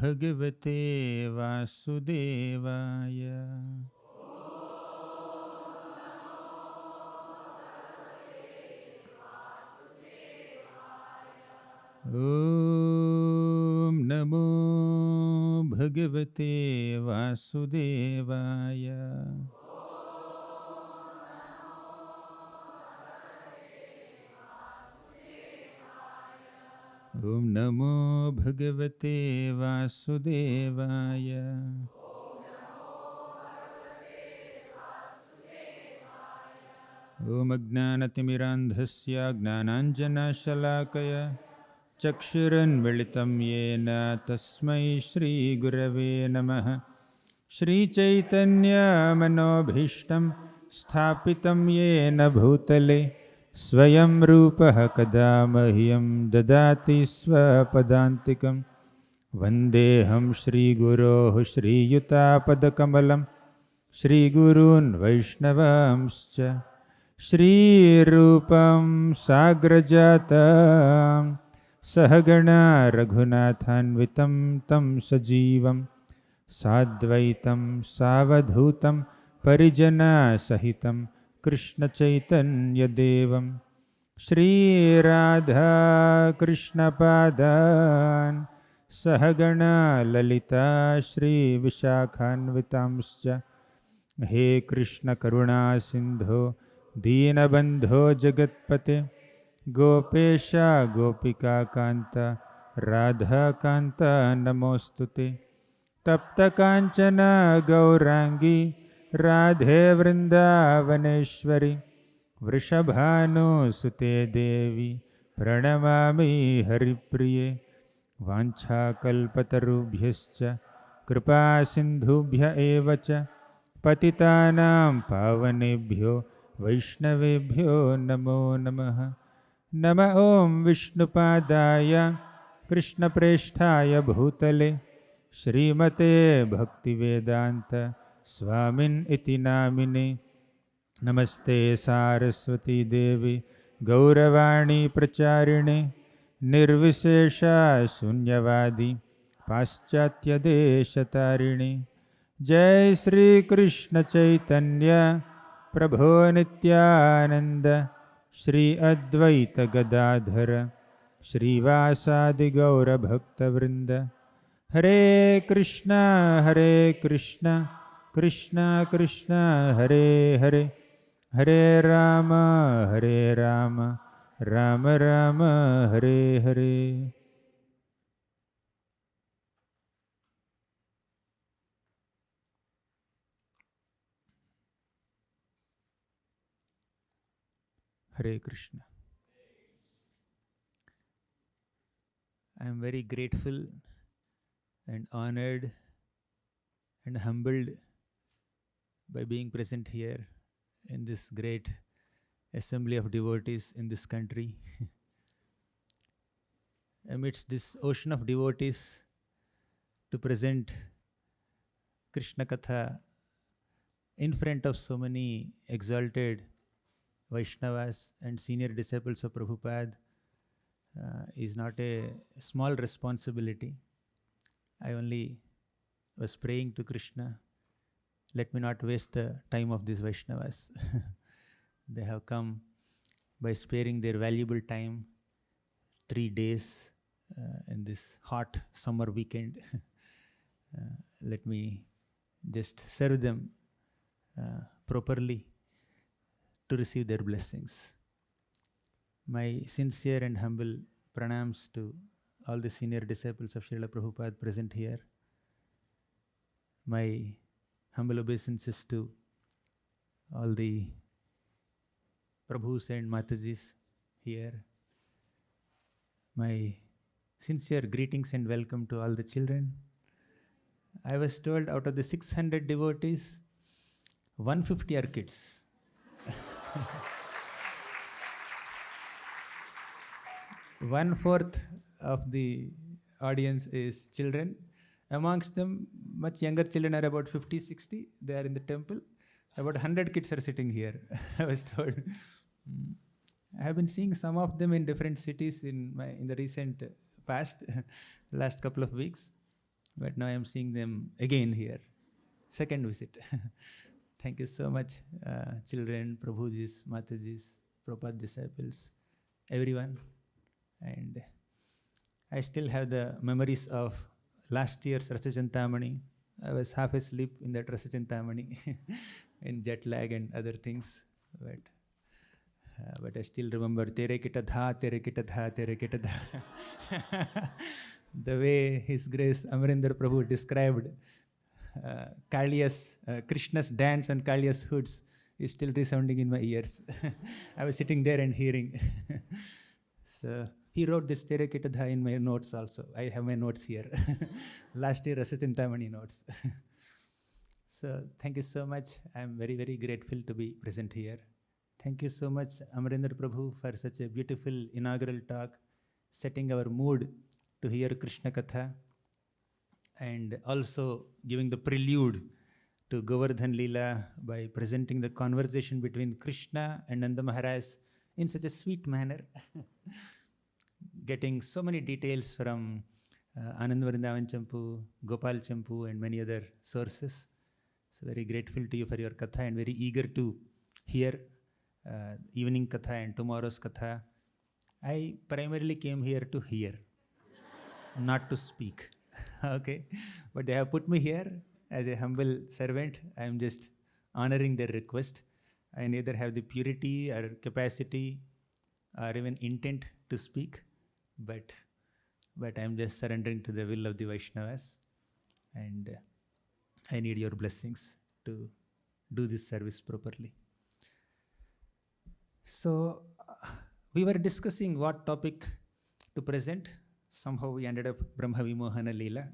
Bhagavate Vasudevaya. Om Namo Bhagavate Vasudevaya. Om Namo Bhagavate Vasudevaya. Om Ajnanatimmirandhasya Gnananjana-shalakaya Chakshuranmilitam Yena Tasmai Shri Gurave Namaha. Shri Chaitanya Manobhishtam Sthapitam Yena Bhutale Swayam Rupaha Kada Mahyam Dadati Swapadantikam. Vandeham Shri Guroh Shri Yutapadakamalam Shri Gurun Vaishnavamscha Shri Rupam Sagrajatam Sahagana Raghunathanvitam Tam Sajivam Sadvaitam Savadhutam Parijana Sahitam Krishna Chaitanya Devam Shri Radha Krishna Padan Sahagana Lalita Shri Vishakhanvitamscha He Krishna Karuna Sindho Deenabandho Jagatpate Gopesha Gopika Kanta Radha Kanta Namostute Tapta Kanchana Gaurangi Radhe Vrindavaneshwari Vrishabhanu Sute Devi Pranamami Haripriye Vancha Kalpatarubhyascha Kripa Sindhubhya Evacha Patitanam Pavanebhyo Vaishnavebhyo Namo Namaha. Nama Om Vishnupadaya Krishna Presthaya Bhutale Srimate Bhaktivedanta Swamin Iti Namine. Namaste Saraswati Devi Gauravani Pracharine Nirvishesha Sunyavadi Paschatya Deshatarine. Jai Shri Krishna Chaitanya Prabhu Nityananda Shri Advaita Gadadhara Shri Vasadi Gaura Bhakta Vrinda. Hare Krishna Krishna Krishna Hare Hare Hare Rama Rama Rama Hare Hare. Hare Krishna. I am very grateful and honored and humbled by being present here in this great assembly of devotees in this country. Amidst this ocean of devotees, to present Krishna Katha in front of so many exalted Vaishnavas and senior disciples of Prabhupada is not a small responsibility. I only was praying to Krishna, let me not waste the time of these Vaishnavas. They have come by sparing their valuable time, 3 days in this hot summer weekend. Let me just serve them properly to receive their blessings. My sincere and humble pranams to all the senior disciples of Srila Prabhupada present here. My humble obeisances to all the Prabhus and Matajis here. My sincere greetings and welcome to all the children. I was told out of the 600 devotees, 150 are kids. 1/4 of the audience is children. Amongst them, much younger children are about 50, 60. They are in the temple. About 100 kids are sitting here, I was told. I have been seeing some of them in different cities in the recent past, last couple of weeks. but now I am seeing them again here. Second visit. Thank you so much, children, Prabhujis, Matajis, Prabhupada disciples, everyone. And I still have the memories of last year's Rasa Cintamani. I was half asleep in that Rasa Cintamani in jet lag and other things. But I still remember Tere Kita Dha, Tere Kita Dha, Tere Kita Dha. The way His Grace Amarendra Prabhu described Krishna's dance and Kaliya's hoods is still resounding in my ears. I was sitting there and hearing. So he wrote this Tere Kita Dha in my notes also. I have my notes here. Last year Rasa Cintamani notes. So thank you so much. I am very, very grateful to be present here. Thank you so much, Amarendra Prabhu, for such a beautiful inaugural talk, setting our mood to hear Krishna Katha, and also giving the prelude to Govardhan Lila by presenting the conversation between Krishna and Nanda Maharaj in such a sweet manner, getting so many details from Anand Vrindavan Champu, Gopal Champu, and many other sources. So very grateful to you for your Katha and very eager to hear evening Katha and tomorrow's Katha. I primarily came here to hear, not to speak. Okay, but they have put me here as a humble servant. I am just honoring their request. I neither have the purity or capacity or even intent to speak, but I am just surrendering to the will of the Vaishnavas, and I need your blessings to do this service properly. So we were discussing what topic to present. Somehow we ended up Brahma Vimohana Lila.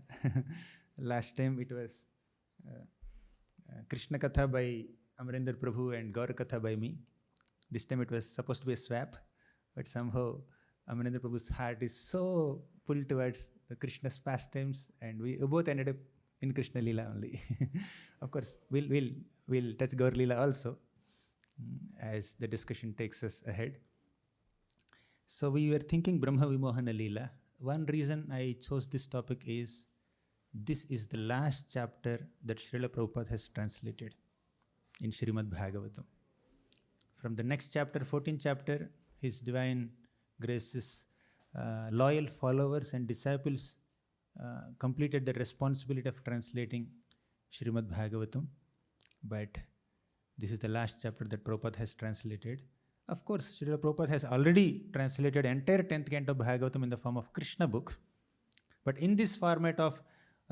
Last time it was Krishna Katha by Amarendra Prabhu and Gauranga Katha by me. This time it was supposed to be a swap, but somehow Amarendra Prabhu's heart is so pulled towards the Krishna's pastimes, and we both ended up in Krishna Lila only. Of course, we'll touch Gaur Lila also as the discussion takes us ahead. So we were thinking Brahma Vimohana Lila. One reason I chose this topic is this is the last chapter that Srila Prabhupada has translated in Srimad Bhagavatam. From the next chapter, 14th chapter, His Divine Grace's loyal followers and disciples completed the responsibility of translating Srimad Bhagavatam. But this is the last chapter that Prabhupada has translated. Of course, Srila Prabhupada has already translated entire 10th canto of Bhagavatam in the form of Krishna book. But in this format of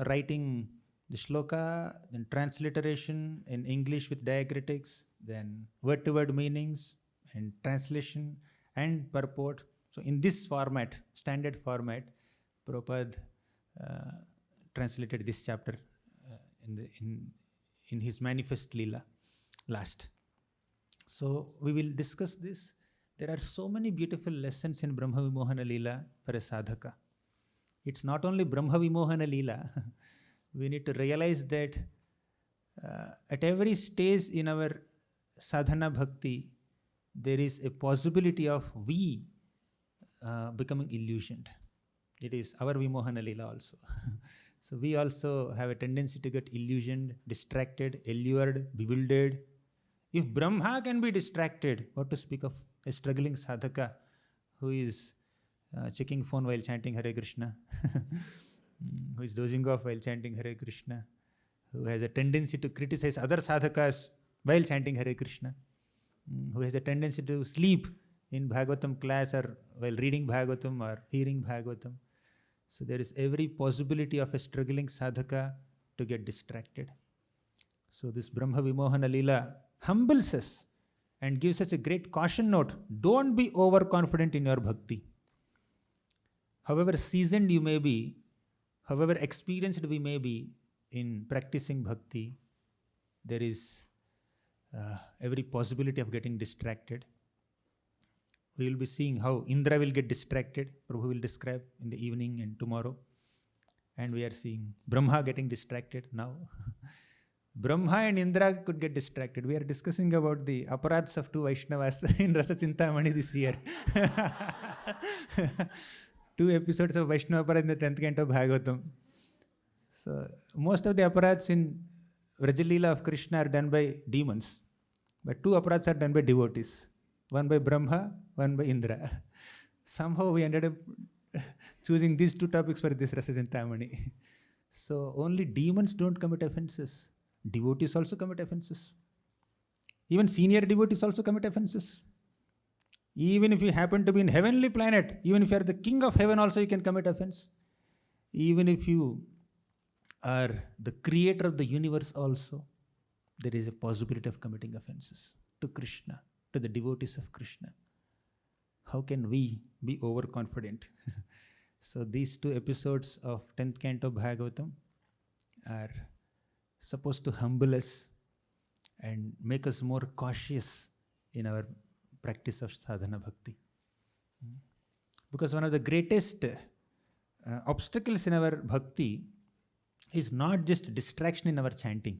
writing the shloka, then transliteration in English with diacritics, then word-to-word meanings and translation and purport. So in this format, standard format, Prabhupada translated this chapter in his Manifest Lila last. So we will discuss this. There are so many beautiful lessons in Brahma Vimohana Lila for a sadhaka. It's not only Brahma Vimohana Lila. We need to realize that at every stage in our sadhana bhakti, there is a possibility of we becoming illusioned. It is our Vimohana Lila also. So we also have a tendency to get illusioned, distracted, allured, bewildered. If Brahma can be distracted, what to speak of a struggling sadhaka who is checking phone while chanting Hare Krishna, who is dozing off while chanting Hare Krishna, who has a tendency to criticize other sadhakas while chanting Hare Krishna, who has a tendency to sleep in Bhagavatam class or while reading Bhagavatam or hearing Bhagavatam. So there is every possibility of a struggling sadhaka to get distracted. So this Brahma Vimohana Lila humbles us and gives us a great caution note. Don't be overconfident in your bhakti. However seasoned you may be, however experienced we may be in practicing bhakti, there is every possibility of getting distracted. We will be seeing how Indra will get distracted. Prabhu will describe in the evening and tomorrow. And we are seeing Brahma getting distracted now. Brahma and Indra could get distracted. We are discussing about the aparadhs of two Vaishnavas in Rasa Cintamani this year. 2 episodes of Vaishnava Aparadh in the 10th canto of Bhagavatam. So most of the aparats in Vraja Leela of Krishna are done by demons, but two aparats are done by devotees. One by Brahma, one by Indra. Somehow we ended up choosing these two topics for this Rasa Cintamani. So only demons don't commit offenses. Devotees also commit offenses. Even senior devotees also commit offenses. Even if you happen to be in heavenly planet, even if you are the king of heaven also you can commit offense. Even if you are the creator of the universe also, there is a possibility of committing offenses to Krishna, to the devotees of Krishna. How can we be overconfident? So these two episodes of 10th Canto Bhagavatam are supposed to humble us and make us more cautious in our practice of sadhana bhakti. Because one of the greatest obstacles in our bhakti is not just distraction in our chanting,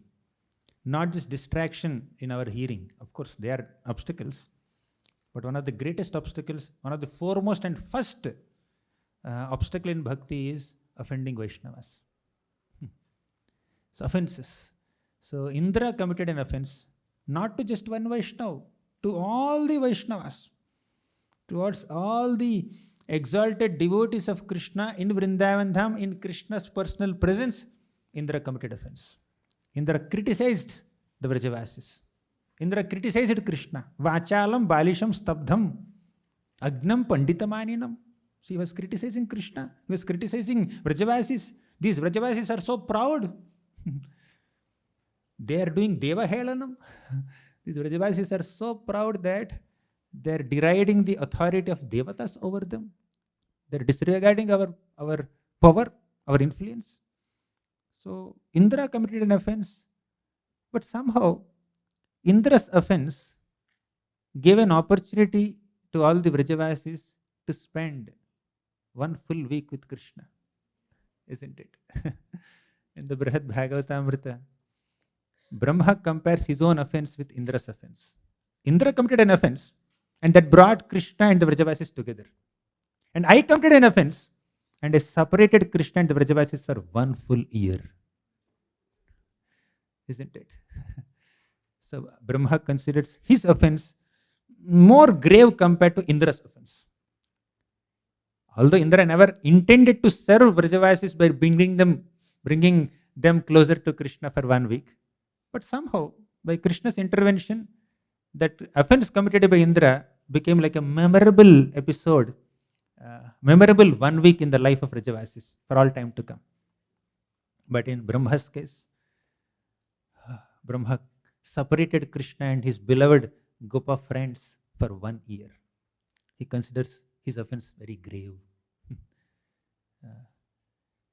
not just distraction in our hearing. Of course, they are obstacles, but one of the greatest obstacles, one of the foremost and first obstacle in bhakti is offending Vaishnavas. So offenses. So Indra committed an offense, not to just one Vaishnav, to all the Vaishnavas, towards all the exalted devotees of Krishna in Vrindavan Dham, in Krishna's personal presence. Indra committed offense. Indra criticized the Vrajavasis. Indra criticized Krishna. Vachalam balisham stabdham agnam panditamaninam. So he was criticizing Krishna. He was criticizing Vrajavasis. These Vrajavasis are so proud. They are doing Deva Helanam. These Vrajavasis are so proud that they are deriding the authority of Devatas over them. They are disregarding our power, our influence. So Indra committed an offense, but somehow Indra's offense gave an opportunity to all the Vrajavasis to spend one full week with Krishna, isn't it? In the Brihad Bhagavatamrita, Brahma compares his own offense with Indra's offense. Indra committed an offense, and that brought Krishna and the Vrajavasis together. And I committed an offense, and I separated Krishna and the Vrajavasis for one full year. Isn't it? So Brahma considers his offense more grave compared to Indra's offense. Although Indra never intended to serve Vrajavasis by bringing them closer to Krishna for 1 week, but somehow by Krishna's intervention, that offense committed by Indra became like a memorable episode, memorable 1 week in the life of Vrajavasis for all time to come. But in Brahma's case, Brahma separated Krishna and his beloved Gopa friends for 1 year. He considers his offense very grave.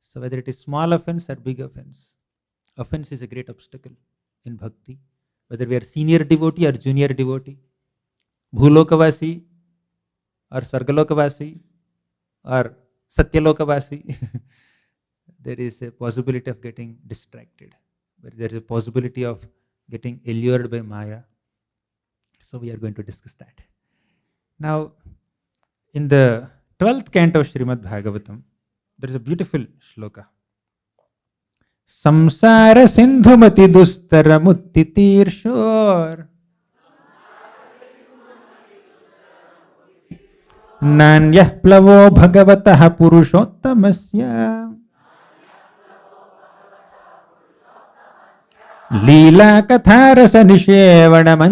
So whether it is small offense or big offense is a great obstacle in bhakti. Whether we are senior devotee or junior devotee, Bhulokavasi or Svargalokavasi or Satyalokavasi, there is a possibility of getting distracted. There is a possibility of getting allured by Maya. So we are going to discuss that. Now, in the 12th canto of Srimad Bhagavatam, there is a beautiful shloka. Samsara sindhumati dustara mutti tirshor nanyah plavo bhagavatah purushottamasya Lila Katha Nishevanam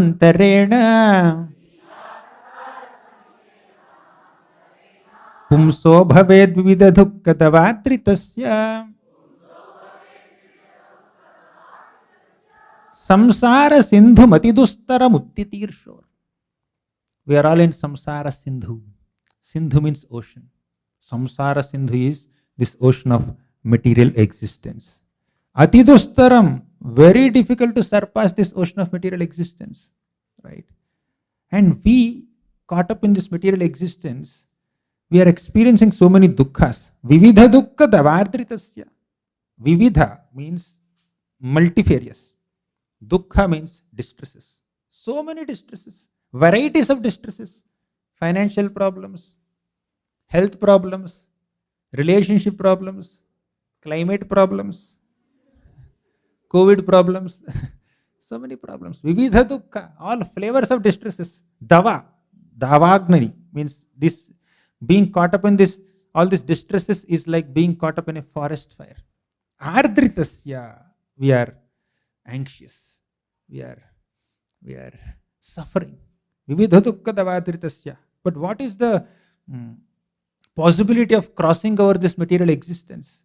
Pumso bhaved vivida dukkadavadritasya Samsara sindhu matidustara muttitirsho. We are all in samsara sindhu. Sindhu means ocean. Samsara sindhu is this ocean of material existence. Atidustaram, very difficult to surpass this ocean of material existence, right? And we, caught up in this material existence, we are experiencing so many dukkhas. Vividha dukkha davardritasya. Vividha means multifarious. Dukkha means distresses. So many distresses, varieties of distresses, financial problems, health problems, relationship problems, climate problems, COVID problems, so many problems. Vividha dukkha, all flavors of distresses. Dava, davagnani means this being caught up in this, all these distresses is like being caught up in a forest fire. Ardritasya, we are anxious, we are we are suffering. Vividha dukkha davadritasya. But what is the mm, possibility of crossing over this material existence?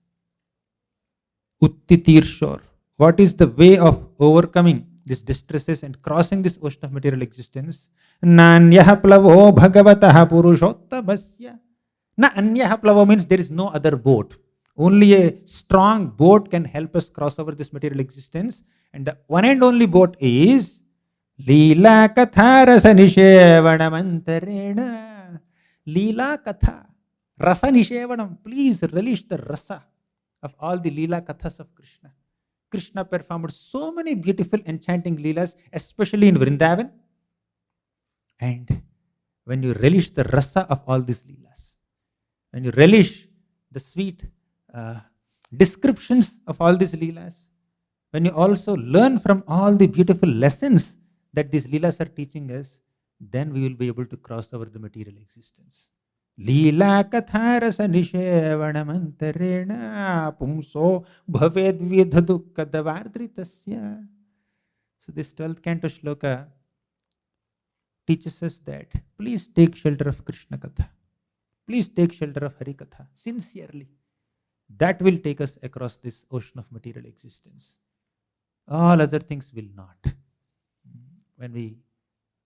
Uttitirshor. What is the way of overcoming these distresses and crossing this ocean of material existence? Nanyah plavo bhagavatah purushottabasya. Na anyah plavo means there is no other boat. Only a strong boat can help us cross over this material existence. And the one and only boat is Lila Katha Rasa Nishevanam. Lila Katha Rasa Nishevanam. Please relish the rasa of all the Lila Kathas of Krishna. Krishna performed so many beautiful, enchanting Leelas, especially in Vrindavan. And when you relish the rasa of all these Leelas, when you relish the sweet descriptions of all these Leelas, when you also learn from all the beautiful lessons that these Leelas are teaching us, then we will be able to cross over the material existence. Lila katharasa nishevanamantarena pumso bhaved vidhadukadavardritasya. So this 12th canto shloka teaches us that please take shelter of Krishna Katha. Please take shelter of Hari Katha sincerely. That will take us across this ocean of material existence. All other things will not. When we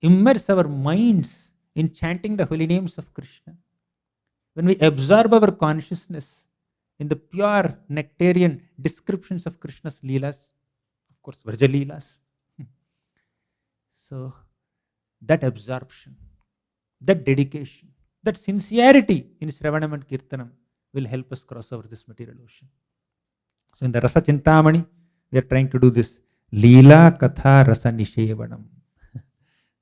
immerse our minds in chanting the holy names of Krishna, when we absorb our consciousness in the pure nectarian descriptions of Krishna's Leelas, of course, Vraja Leelas. So, that absorption, that dedication, that sincerity in Shravanam and Kirtanam will help us cross over this material ocean. So, in the Rasa Cintamani, we are trying to do this. Lila Katha Rasa Nishevanam.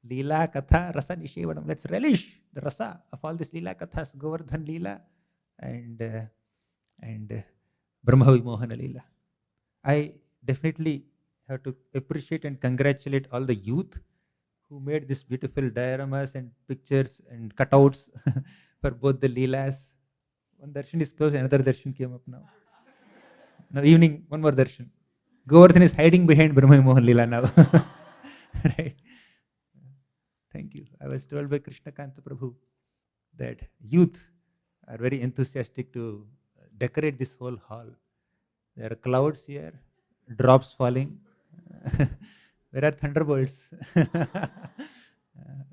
Lila Katha Rasa Nishevanam. Let's relish the rasa of all these Lila Kathas, Govardhan Lila and Brahma Vimohana Lila. I definitely have to appreciate and congratulate all the youth who made these beautiful dioramas and pictures and cutouts for both the Leelas. One darshan is closed, another darshan came up now. Now evening, one more darshan. Govardhan is hiding behind Brahma Vimohana Lila now. Right? Thank you. I was told by Krishna Kanta Prabhu that youth are very enthusiastic to decorate this whole hall. There are clouds here, drops falling. Where are thunderbolts?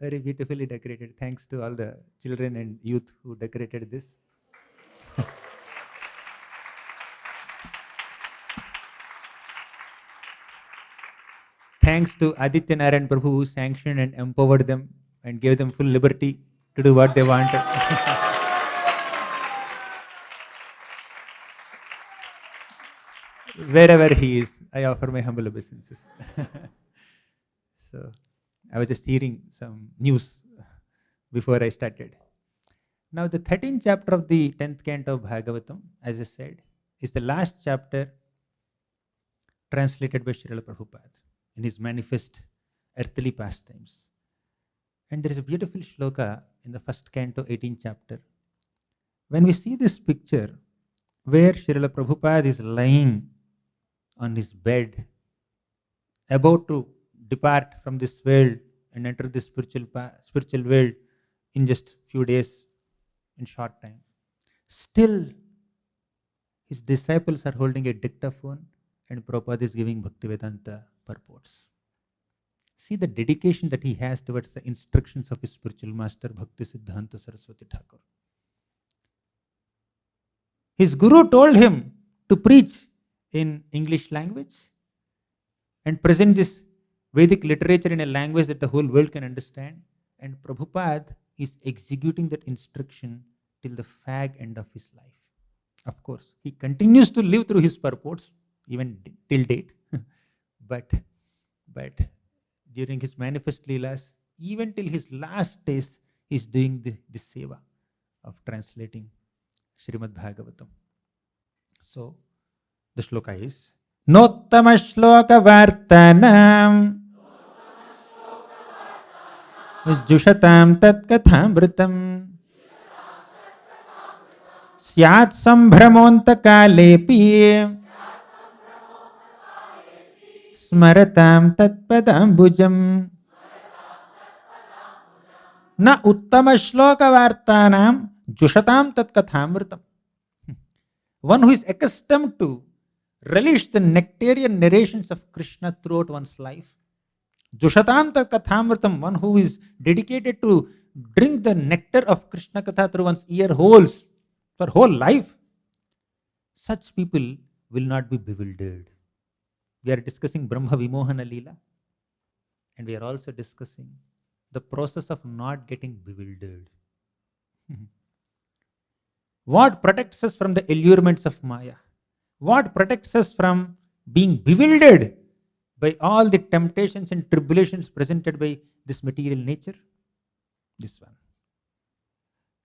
Very beautifully decorated. Thanks to all the children and youth who decorated this. Thanks to Aditya Narayan Prabhu who sanctioned and empowered them and gave them full liberty to do what they wanted. Wherever he is, I offer my humble obeisances. So, I was just hearing some news before I started. Now, the 13th chapter of the 10th canto of Bhagavatam, as I said, is the last chapter translated by Srila Prabhupada in his manifest earthly pastimes. And there is a beautiful shloka in the first canto, 18th chapter. When we see this picture where Srila Prabhupada is lying on his bed, about to depart from this world and enter the spiritual world in just few days, in short time. Still, his disciples are holding a dictaphone and Prabhupada is giving Bhaktivedanta purports. See the dedication that he has towards the instructions of his spiritual master, Bhakti Siddhanta Saraswati Thakur. His guru told him to preach in English language and present this Vedic literature in a language that the whole world can understand. And Prabhupada is executing that instruction till the fag end of his life. Of course, he continues to live through his purports, even till date. but during his manifest Leelas, even till his last days, he is doing the seva of translating Srimad Bhagavatam. So, the shloka is, Nottama shloka vartanam jushatam tat kathamritam syat sambhramonta kalepi smaratam tat padambujam na uttama shloka vartanam jushatam tat kathamritam. One who is accustomed to relish the nectarian narrations of Krishna throughout one's life. Jushatam tat kathamritam, one who is dedicated to drink the nectar of Krishna Katha through one's ear holes for whole life. Such people will not be bewildered. We are discussing Brahma Vimohana Lila, and we are also discussing the process of not getting bewildered. What protects us from the allurements of Maya? What protects us from being bewildered by all the temptations and tribulations presented by this material nature? This one.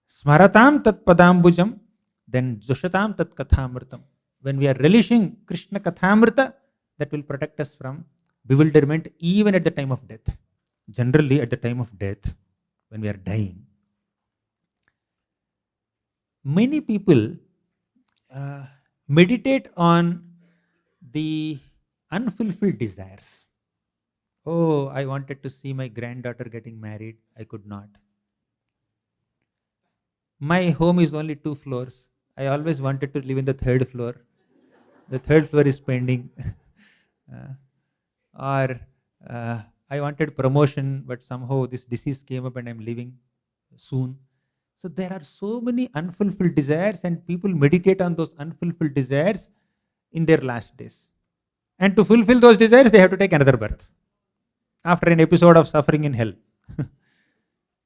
Smaratam tat padambujam, then jushatam tat kathamritam. When we are relishing Krishna kathamrita, that will protect us from bewilderment even at the time of death. Generally, at the time of death, when we are dying, many people meditate on the unfulfilled desires. Oh, I wanted to see my granddaughter getting married. I could not. My home is only 2 floors. I always wanted to live in the 3rd floor. The 3rd floor is pending. Or I wanted promotion, but somehow this disease came up and I'm leaving soon. So there are so many unfulfilled desires, and people meditate on those unfulfilled desires in their last days. And to fulfill those desires, they have to take another birth after an episode of suffering in hell.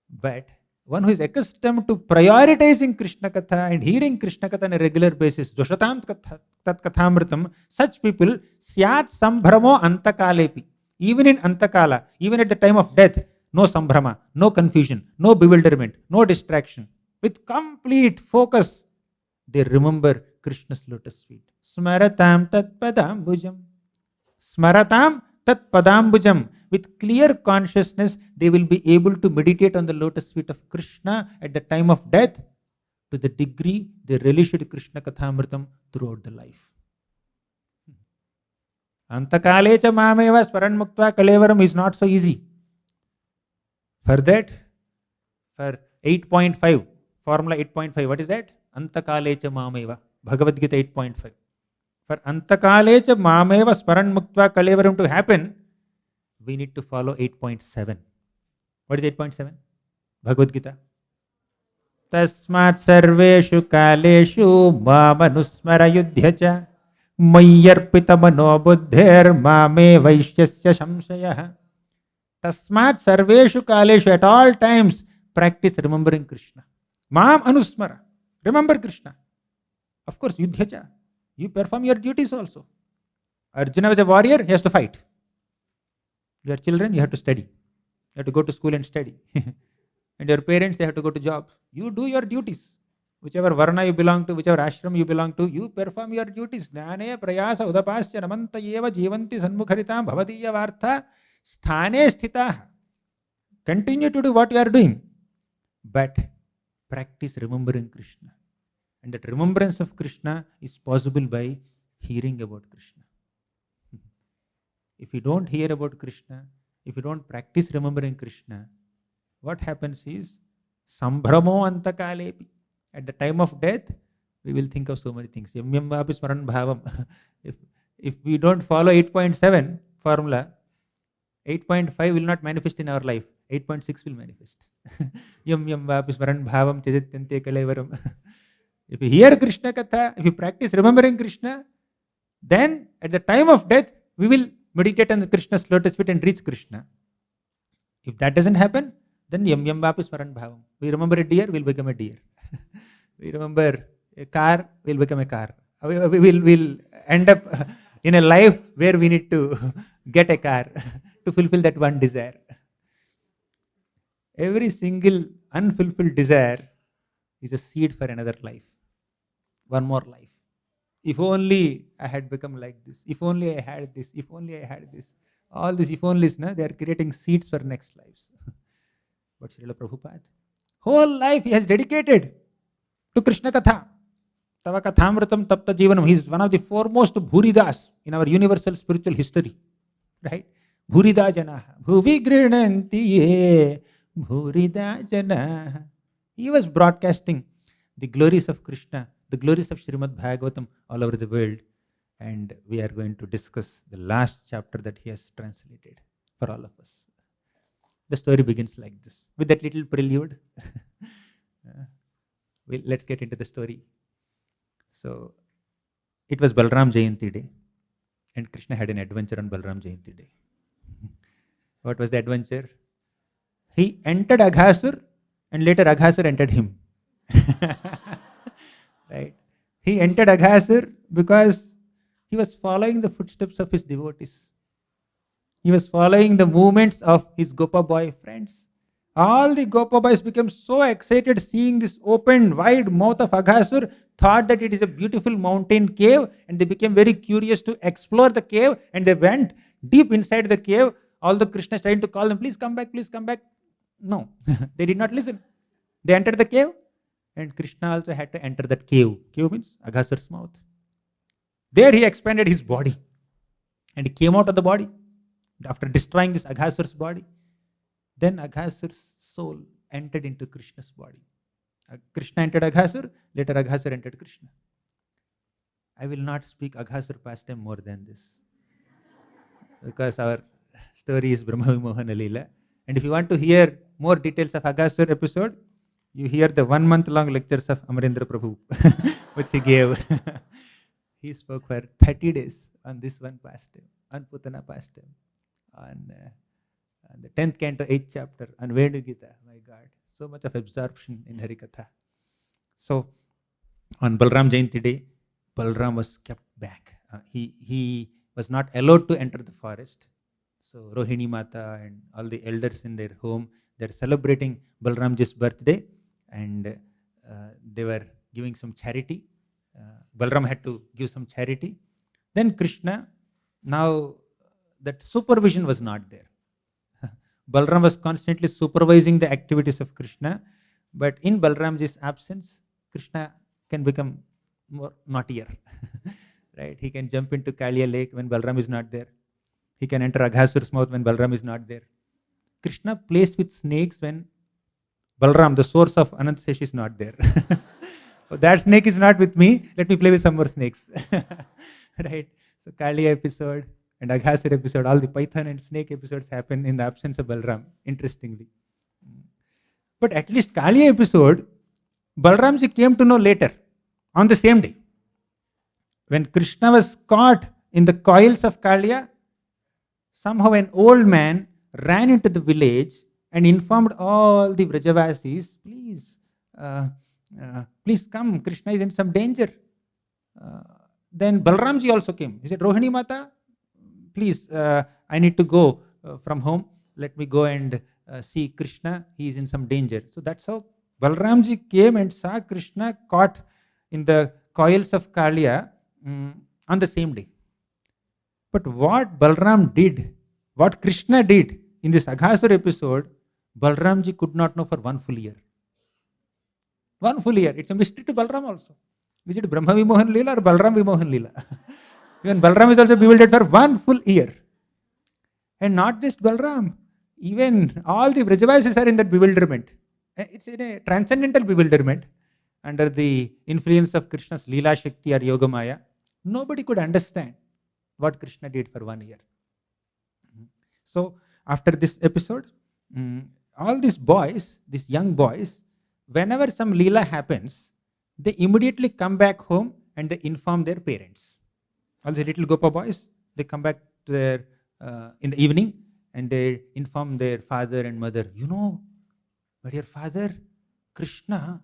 But one who is accustomed to prioritizing Krishna Katha and hearing Krishna Katha on a regular basis, Doshatam Tat Kathamritam, such people, Syat Sambhramo Antakalepi. Even in Antakala, even at the time of death, no Sambhrama, no confusion, no bewilderment, no distraction. With complete focus, they remember Krishna's lotus feet. Smaratam Tat Padambujam. Smaratam Tat Padambujam. With clear consciousness, they will be able to meditate on the lotus feet of Krishna at the time of death to the degree they relished Krishna Kathamritam throughout the life. Antakale cha mameva sparan muktva kalevaram is not so easy. For that, for 8.5, formula 8.5, what is that? Antakale cha mameva, Bhagavad Gita 8.5. For Antakale cha mameva sparan muktva kalevaram to happen, we need to follow 8.7. What is 8.7? Bhagavad Gita. Tasmat sarveshu kaleshu mamanusmara yudhyacha mayyarpita mano buddhir mame vaishyasya samshayah. Tasmat sarveshu kaleshu, at all times practice remembering Krishna. Mam anusmara. Remember Krishna. Of course, yudhyacha. You perform your duties also. Arjuna was a warrior, he has to fight. Your children, you have to study. You have to go to school and study. And your parents, they have to go to jobs. You do your duties. Whichever varna you belong to, whichever ashram you belong to, you perform your duties. Jnane prayasa udapasya namanta yeva jivanti sanmukharitam bhavadiya vartha sthane sthitah. Continue to do what you are doing. But practice remembering Krishna. And that remembrance of Krishna is possible by hearing about Krishna. If you don't hear about Krishna, if you don't practice remembering Krishna, what happens is Sambhramo Antakalepi. At the time of death, we will think of so many things. Yamyam vapi smaran bhavam. If we don't follow 8.7 formula, 8.5 will not manifest in our life. 8.6 will manifest. Yamyam vapi smaran bhavam tyajatyante kalevaram. If you hear Krishna Katha, if you practice remembering Krishna, then at the time of death, we will meditate on the Krishna's lotus feet and reach Krishna. If that doesn't happen, then yam yam vapi smaran bhavam. We remember a deer, we'll become a deer. We remember a car, we'll become a car. We'll end up in a life where we need to get a car to fulfill that one desire. Every single unfulfilled desire is a seed for another life. One more life. If only I had become like this. If only I had this. If only I had this. All these if onlys, they are creating seeds for next lives. But Srila Prabhupada, whole life he has dedicated to Krishna Katha. Tava Kathamritam Tapta Jivanam. He is one of the foremost Bhuridas in our universal spiritual history. Right? Bhurida Janaha. Bhuvi Grinanti Ye. Bhurida Janaha. He was broadcasting the glories of Krishna, the glories of Srimad Bhagavatam all over the world. And we are going to discuss the last chapter that he has translated for all of us. The story begins like this, with that little prelude. Let's get into the story. So, it was Balram Jayanti day, and Krishna had an adventure on Balram Jayanti day. What was the adventure? He entered Aghasur, and later Aghasur entered him. Right? He entered Aghasur because he was following the footsteps of his devotees. He was following the movements of his Gopa boy friends. All the Gopa boys became so excited seeing this open, wide mouth of Aghasur, thought that it is a beautiful mountain cave, and they became very curious to explore the cave, and they went deep inside the cave. All the Krishnas trying to call them, please come back, please come back. No, they did not listen. They entered the cave, and Krishna also had to enter that cave. Cave means Aghasur's mouth. There he expanded his body, and he came out of the body after destroying this Aghasur's body. Then Aghasur's soul entered into Krishna's body. Krishna entered Aghasur, later Aghasur entered Krishna. I will not speak Aghasur pastime more than this, because our story is Brahma Vimohana Lila. And if you want to hear more details of Aghasur episode, you hear the 1 month long lectures of Amarendra Prabhu, which he gave. He spoke for 30 days on this one pastime, on Putana pastime, on the 10th canto, 8th chapter, on Venu Gita. My God, so much of absorption in Hari Katha. So, on Balram Jayanti day, Balram was kept back. He was not allowed to enter the forest. So, Rohini Mata and all the elders in their home, they're celebrating Balramji's birthday, and they were giving some charity. Balram had to give some charity. Then Krishna, now that supervision was not there. Balram was constantly supervising the activities of Krishna, but in Balramji's absence, Krishna can become more naughtier. Right? He can jump into Kaliya lake when Balram is not there. He can enter Aghasur's mouth when Balram is not there. Krishna plays with snakes when Balram, the source of Anantasesh, is not there. Oh, that snake is not with me, let me play with some more snakes. Right? So Kaliya episode and Aghasur episode, all the python and snake episodes happen in the absence of Balram, interestingly. But at least Kaliya episode, Balramji came to know later, on the same day. When Krishna was caught in the coils of Kaliya, somehow an old man ran into the village and informed all the Vrajavasis, please come, Krishna is in some danger. Then Balramji also came. He said, Rohini Mata, please, I need to go from home. Let me go and see Krishna. He is in some danger. So that's how Balramji came and saw Krishna caught in the coils of Kaliya on the same day. But what Balram did, what Krishna did in this Aghasur episode, Balramji could not know for 1 full year. 1 full year. It's a mystery to Balram also. Is it Brahma Vimohan Lila or Balram Vimohan Lila? Even Balram is also bewildered for 1 full year. And not just Balram, even all the Vrajavasis are in that bewilderment. It's in a transcendental bewilderment under the influence of Krishna's Lila Shakti or Yoga Maya. Nobody could understand what Krishna did for 1 year. So after this episode, all these boys, these young boys, whenever some Leela happens, they immediately come back home and they inform their parents. All the little Gopa boys, they come back to their in the evening and they inform their father and mother, you know, my dear father, Krishna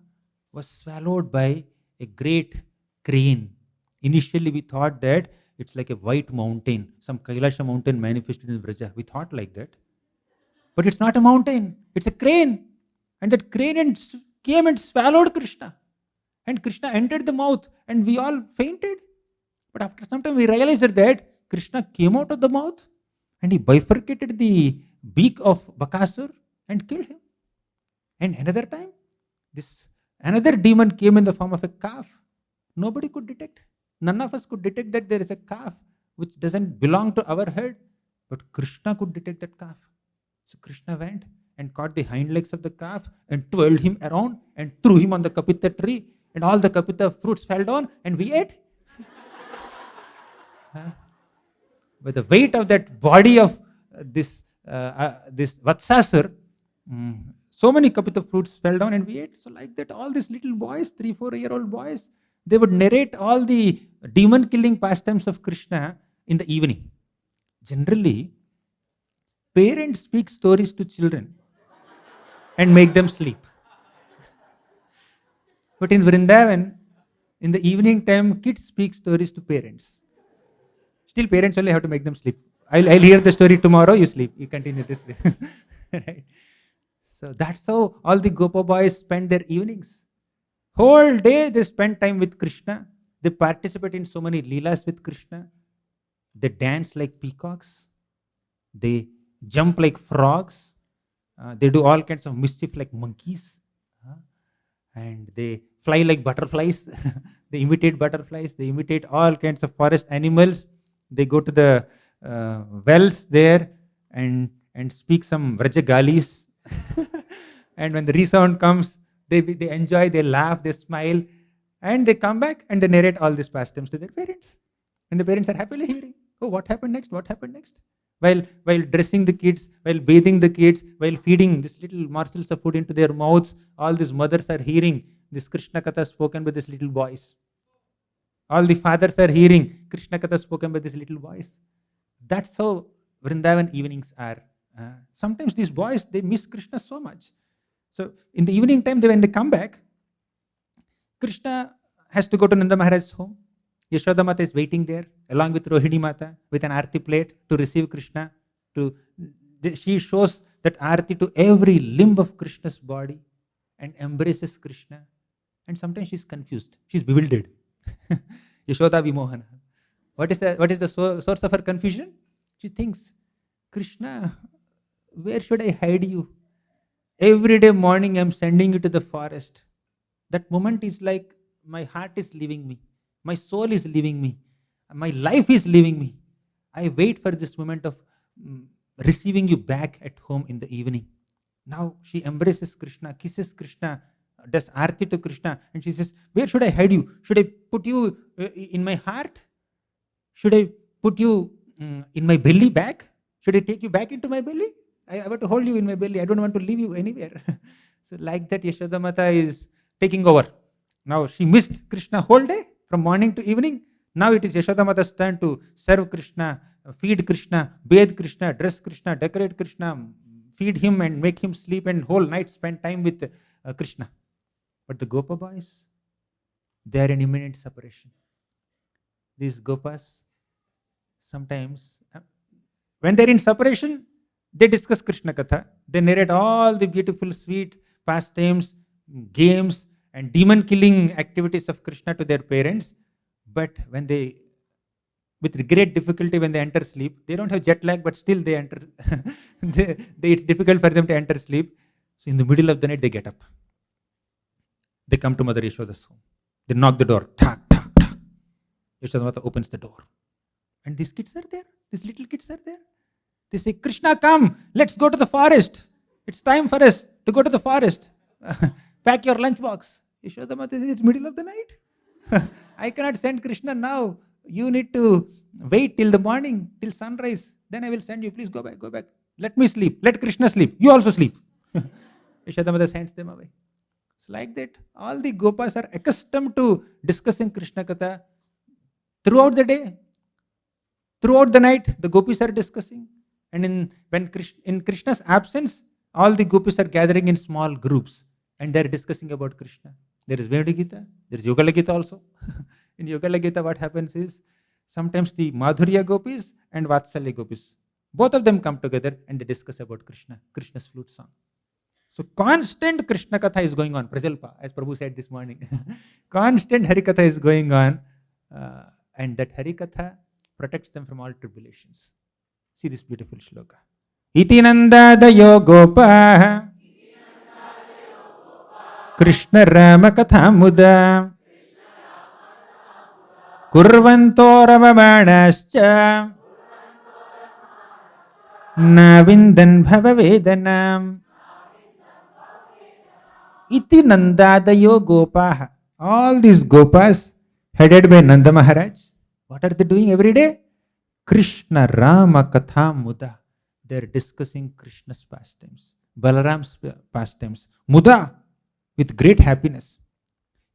was swallowed by a great crane. Initially we thought that it's like a white mountain, some Kailasha mountain manifested in Vraja. We thought like that. But it's not a mountain, it's a crane. And that crane came and swallowed Krishna. And Krishna entered the mouth and we all fainted. But after some time we realized that Krishna came out of the mouth and he bifurcated the beak of Bakasur and killed him. And another time, this another demon came in the form of a calf. Nobody could detect. None of us could detect that there is a calf which doesn't belong to our herd. But Krishna could detect that calf. So Krishna went and caught the hind legs of the calf and twirled him around and threw him on the kapita tree. And all the kapita fruits fell down and we ate. With the weight of that body of this Vatsasur, so many kapita fruits fell down and we ate. So like that, all these little boys, 3-4-year-old boys, they would narrate all the demon killing pastimes of Krishna in the evening. Generally, parents speak stories to children and make them sleep. But in Vrindavan, in the evening time, kids speak stories to parents. Still, parents only have to make them sleep. I'll hear the story tomorrow, you sleep. You continue to sleep. Right? So that's how all the Gopa boys spend their evenings. Whole day they spend time with Krishna. They participate in so many Lilas with Krishna. They dance like peacocks. They jump like frogs. They do all kinds of mischief like monkeys. And they fly like butterflies. They imitate butterflies. They imitate all kinds of forest animals. They go to the wells there and speak some Vrajagalis. And when the resound comes, they enjoy, they laugh, they smile, and they come back and they narrate all these pastimes to their parents. And the parents are happily hearing, oh, what happened next? What happened next? While dressing the kids, while bathing the kids, while feeding these little morsels of food into their mouths, all these mothers are hearing this Krishna Katha spoken by these little boys. All the fathers are hearing Krishna Katha spoken by these little boys. That's how Vrindavan evenings are. Sometimes these boys, they miss Krishna so much. So in the evening time, when they come back, Krishna has to go to Nanda Maharaj's home. Yashoda Mata is waiting there along with Rohini Mata with an arti plate to receive Krishna. She shows that arti to every limb of Krishna's body and embraces Krishna. And sometimes she's confused. She's bewildered. Yashoda Vimohana. What is the source of her confusion? She thinks, Krishna, where should I hide you? Every day morning I'm sending you to the forest. That moment is like my heart is leaving me. My soul is leaving me. My life is leaving me. I wait for this moment of receiving you back at home in the evening. Now she embraces Krishna, kisses Krishna, does arti to Krishna, and she says, where should I hide you? Should I put you in my heart? Should I put you in my belly back? Should I take you back into my belly? I want to hold you in my belly. I don't want to leave you anywhere. So like that, Yashoda Mata is taking over. Now she missed Krishna whole day, from morning to evening. Now it is Yashoda Mata's turn to serve Krishna, feed Krishna, bathe Krishna, dress Krishna, decorate Krishna, feed him and make him sleep, and whole night spend time with Krishna. But the Gopa boys, they are in imminent separation. These Gopas, sometimes, when they are in separation, they discuss Krishna Katha. They narrate all the beautiful, sweet pastimes, games, and demon-killing activities of Krishna to their parents. But when they, with great difficulty, when they enter sleep, they don't have jet lag, but still they enter. It's difficult for them to enter sleep. So in the middle of the night, they get up. They come to Mother Yashoda's home. They knock the door. Thak, thak, thak. Yashoda Mata opens the door. And these kids are there. These little kids are there. They say, Krishna, come. Let's go to the forest. It's time for us to go to the forest. Pack your lunchbox. Yashoda Mata says, it's middle of the night. I cannot send Krishna now. You need to wait till the morning, till sunrise. Then I will send you. Please go back, go back. Let me sleep. Let Krishna sleep. You also sleep. Yashoda Mata sends them away. It's like that. All the Gopas are accustomed to discussing Krishna Katha throughout the day. Throughout the night, the Gopis are discussing. And in Krishna's absence, all the Gopis are gathering in small groups. And they are discussing about Krishna. There is Veda Gita, there is Yogala Gita also. In Yogala Gita, what happens is, sometimes the Madhurya Gopis and Vatsalya Gopis, both of them come together and they discuss about Krishna, Krishna's flute song. So constant Krishna Katha is going on, Prajalpa, as Prabhu said this morning. Constant Hari Katha is going on. And that Hari Katha protects them from all tribulations. See this beautiful shloka. Iti nandadayo gopaha Krishna Rama Katha Muda Kurvanto Ramamanascha Navindan Bhava Vedanam. Iti nandadayo gopaha. All these gopas headed by Nanda Maharaj. What are they doing every day? Krishna Rama Katha Muda. They are discussing Krishna's pastimes, Balaram's pastimes. Muda, with great happiness.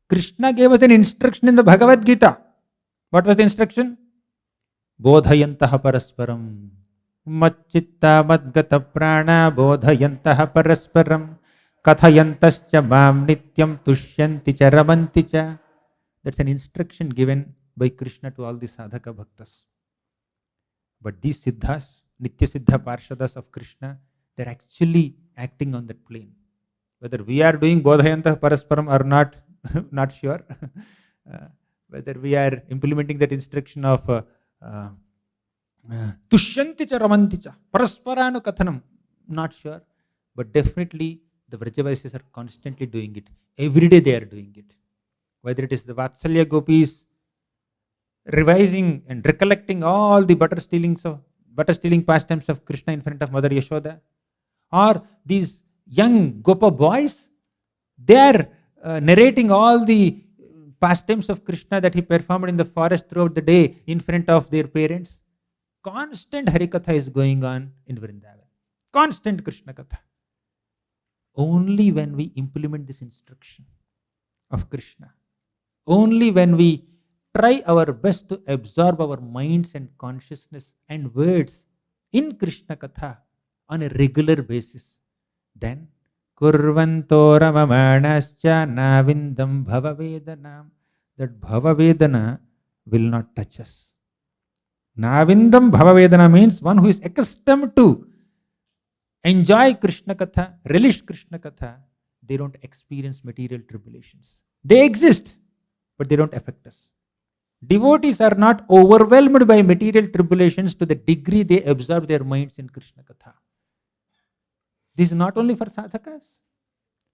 Krishna gave us an instruction in the Bhagavad Gita. What was the instruction? Bodhayantaha parasparam. Macchitta madgata prana bodhayantaha parasparam. Kathayantascha mam nityam tushyanti cha ramanti cha. That's an instruction given by Krishna to all the sadhaka bhaktas. But these siddhas, Nitya Siddha Parshadas of Krishna, they're actually acting on that plane. Whether we are doing Bodhayanta Parasparam or not, not sure. Whether we are implementing that instruction of Tushyanti cha Ramanti cha, Parasparanu Kathanam, not sure. But definitely the Vrajavasis are constantly doing it. Every day they are doing it. Whether it is the Vatsalya Gopis revising and recollecting all the butter stealing pastimes of Krishna in front of Mother Yashoda, or these young Gopa boys, they are narrating all the pastimes of Krishna that he performed in the forest throughout the day in front of their parents. Constant Hari Katha is going on in Vrindavan. Constant Krishna Katha. Only when we implement this instruction of Krishna, only when we try our best to absorb our minds and consciousness and words in Krishna Katha on a regular basis, then Kurvanto Ramamanascha Navindam Bhava Vedanam, that Bhava Vedana will not touch us. Navindam Bhava Vedana means one who is accustomed to enjoy Krishna Katha, relish Krishna Katha, they don't experience material tribulations. They exist, but they don't affect us. Devotees are not overwhelmed by material tribulations to the degree they absorb their minds in Krishna Katha. This is not only for sadhakas.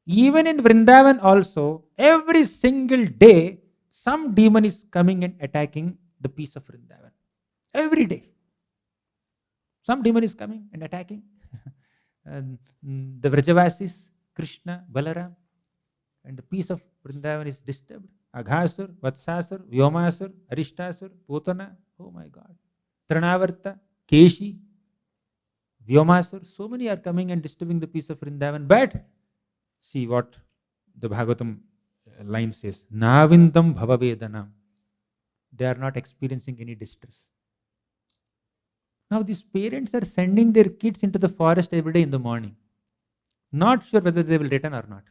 Even in Vrindavan also, every single day, some demon is coming and attacking the peace of Vrindavan. Every day. Some demon is coming and attacking the Vrajavasis, Krishna, Balaram, and the peace of Vrindavan is disturbed. Aghasur, Vatsasur, Vyomasur, Arishtasur, Putana, oh my God. Tranavarta, Keshi, Vyomasur, so many are coming and disturbing the peace of Vrindavan. But see what the Bhagavatam line says. Navindam Bhavavedanam. They are not experiencing any distress. Now these parents are sending their kids into the forest every day in the morning. Not sure whether they will return or not.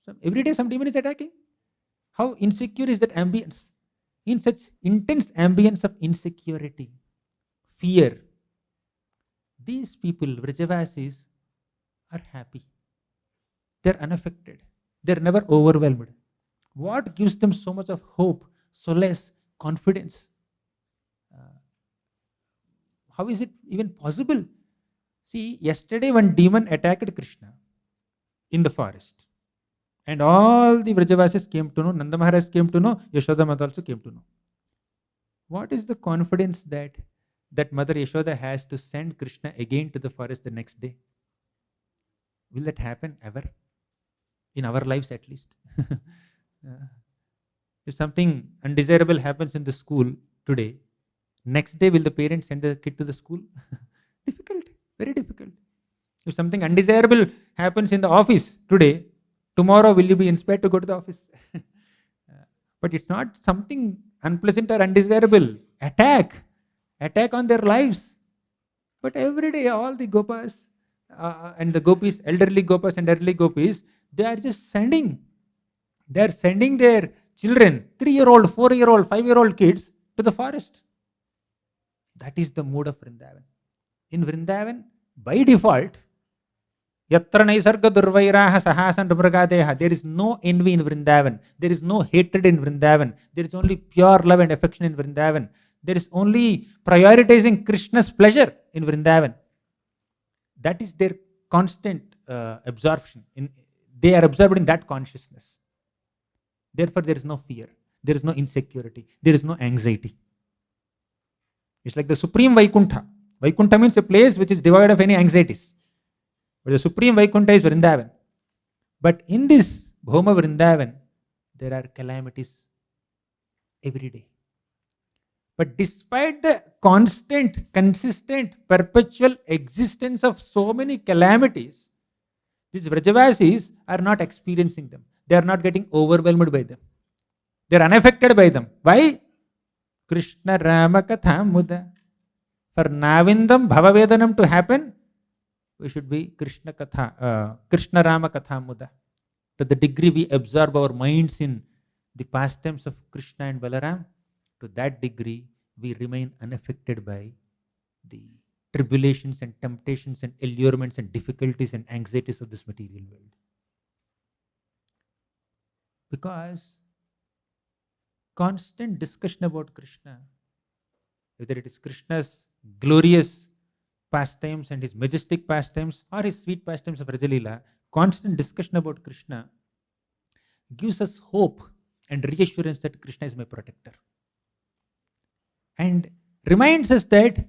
So every day some demon is attacking. How insecure is that ambience? In such intense ambience of insecurity, fear, these people, Vrajavasis, are happy. They are unaffected. They are never overwhelmed. What gives them so much of hope, solace, confidence? How is it even possible? See, yesterday one demon attacked Krishna in the forest. And all the Vrajavasis came to know, Nanda Maharaj came to know, Yashoda Mata also came to know. What is the confidence that Mother Yashoda has to send Krishna again to the forest the next day? Will that happen ever? In our lives at least. If something undesirable happens in the school today, next day will the parents send the kid to the school? Difficult, very difficult. If something undesirable happens in the office today, tomorrow will you be inspired to go to the office? But it's not something unpleasant or undesirable. Attack on their lives. But every day all the gopas and the gopis, elderly gopas and elderly gopis, they are just sending. They are sending their children, 3-year-old, 4-year-old, 5-year-old kids to the forest. That is the mood of Vrindavan. In Vrindavan, by default, Yatra Naisarga Durvairaha Sahasan Mragadeha. There is no envy in Vrindavan. There is no hatred in Vrindavan. There is only pure love and affection in Vrindavan. There is only prioritizing Krishna's pleasure in Vrindavan. That is their constant absorption. They are absorbed in that consciousness. Therefore, there is no fear. There is no insecurity. There is no anxiety. It's like the supreme Vaikuntha. Vaikuntha means a place which is devoid of any anxieties. But the supreme Vaikuntha is Vrindavan. But in this Bhoma Vrindavan, there are calamities every day. But despite the constant, consistent, perpetual existence of so many calamities, these Vrajavasis are not experiencing them. They are not getting overwhelmed by them. They are unaffected by them. Why? Krishna Rama Katha Muda. For Navindam Bhavavedanam to happen, we should be Krishna Rama Katha Muda. To the degree we absorb our minds in the pastimes of Krishna and Balaram, to that degree we remain unaffected by the tribulations and temptations and allurements and difficulties and anxieties of this material world. Because constant discussion about Krishna, whether it is Krishna's glorious pastimes and his majestic pastimes or his sweet pastimes of Raja Lila, constant discussion about Krishna gives us hope and reassurance that Krishna is my protector. And reminds us that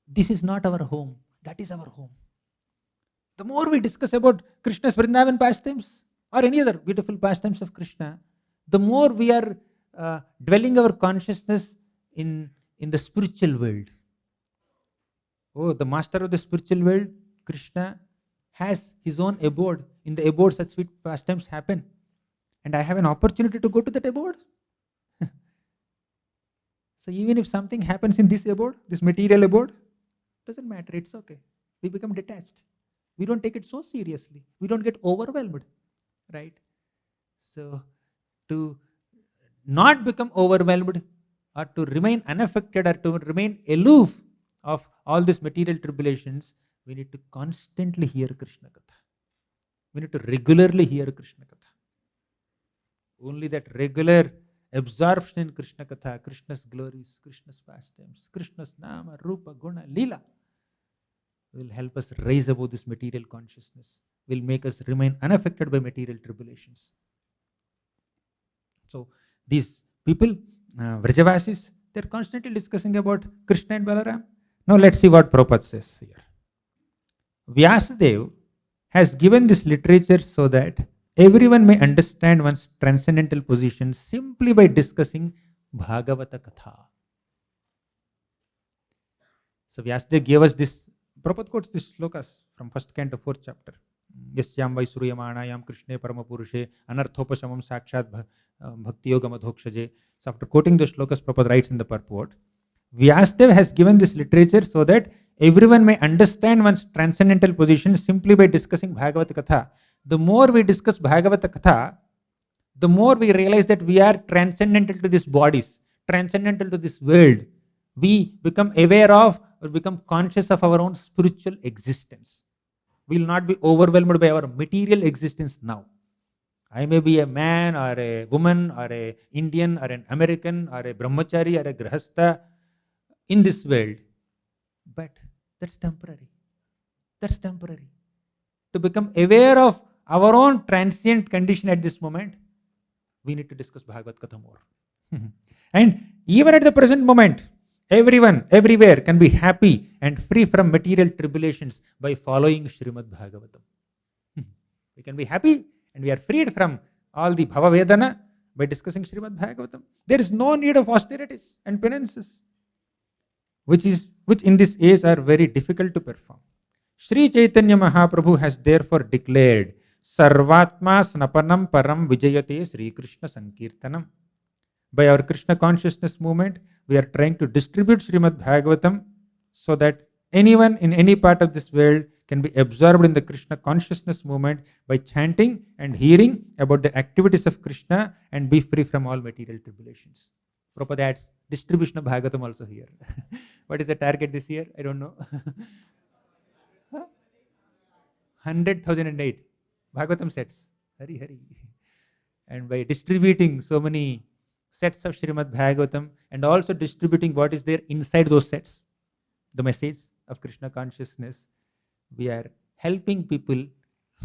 this is not our home, that is our home. The more we discuss about Krishna's Vrindavan pastimes or any other beautiful pastimes of Krishna, the more we are dwelling our consciousness in the spiritual world. Oh, the master of the spiritual world, Krishna, has his own abode. In the abode, such sweet pastimes happen. And I have an opportunity to go to that abode. So even if something happens in this abode, this material abode, doesn't matter, it's okay. We become detached. We don't take it so seriously. We don't get overwhelmed, right? So to not become overwhelmed or to remain unaffected or to remain aloof of all these material tribulations, we need to constantly hear Krishna Katha. We need to regularly hear Krishna Katha. Only that regular absorption in Krishna Katha, Krishna's glories, Krishna's pastimes, Krishna's Nama, Rupa, Guna, Lila will help us rise above this material consciousness, will make us remain unaffected by material tribulations. So these people, Vrajavasis, they're constantly discussing about Krishna and Balaram. Now let's see what Prabhupada says here. Vyasadeva has given this literature so that everyone may understand one's transcendental position simply by discussing Bhagavata Katha. So Vyasadeva gave us this, Prabhupada quotes this slokas from first canto, fourth chapter. Yasyam Vaisruyamanayam Krishne Paramapurushe Anarthopashamam Sakshat Bhakti Yoga Madhokshaje. So after quoting the slokas, Prabhupada writes in the purport, Vyasadeva has given this literature so that everyone may understand one's transcendental position simply by discussing Bhagavata Katha. The more we discuss Bhagavata Katha, the more we realize that we are transcendental to these bodies, transcendental to this world. We become aware of or become conscious of our own spiritual existence. We will not be overwhelmed by our material existence now. I may be a man or a woman or an Indian or an American or a brahmachari or a grahastha in this world, but that's temporary. That's temporary. To become aware of our own transient condition at this moment, we need to discuss Bhagavad Katha more. And even at the present moment, everyone, everywhere can be happy and free from material tribulations by following Srimad Bhagavatam. We can be happy and we are freed from all the Bhava Vedana by discussing Srimad Bhagavatam. There is no need of austerities and penances, which in this age are very difficult to perform. Sri Chaitanya Mahaprabhu has therefore declared, Sarvatma Snapanam Param Vijayate Sri Krishna Sankirtanam. By our Krishna consciousness movement, we are trying to distribute Srimad Bhagavatam so that anyone in any part of this world can be absorbed in the Krishna consciousness movement by chanting and hearing about the activities of Krishna and be free from all material tribulations. Prabhupada adds distribution of Bhagavatam also here. What is the target this year? I don't know. 100,008 Bhagavatam sets. Hari Hari. And by distributing so many sets of Srimad Bhagavatam and also distributing what is there inside those sets, the message of Krishna consciousness, we are helping people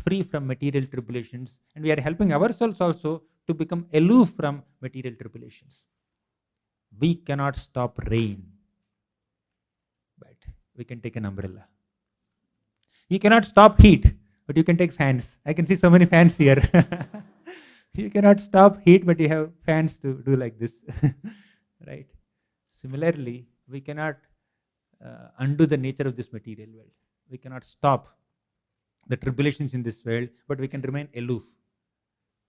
free from material tribulations, and we are helping ourselves also to become aloof from material tribulations. We cannot stop rain, but we can take an umbrella. You cannot stop heat, but you can take fans. I can see so many fans here. You cannot stop heat, but you have fans to do like this. Right? Similarly, we cannot undo the nature of this material world. We cannot stop the tribulations in this world, but we can remain aloof.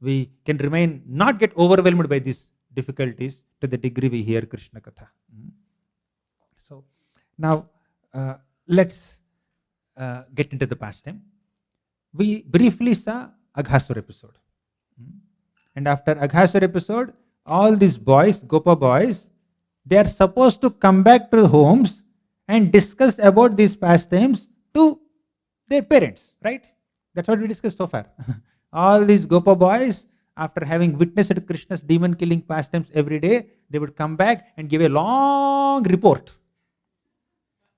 We can remain, not get overwhelmed by these difficulties to the degree we hear Krishna Katha. So now let's get into the pastime. We briefly saw Aghasur episode. And after Aghasur episode, all these boys, Gopa boys, they are supposed to come back to homes and discuss about these pastimes to their parents, right? That's what we discussed so far. All these Gopa boys, after having witnessed Krishna's demon killing pastimes every day, they would come back and give a long report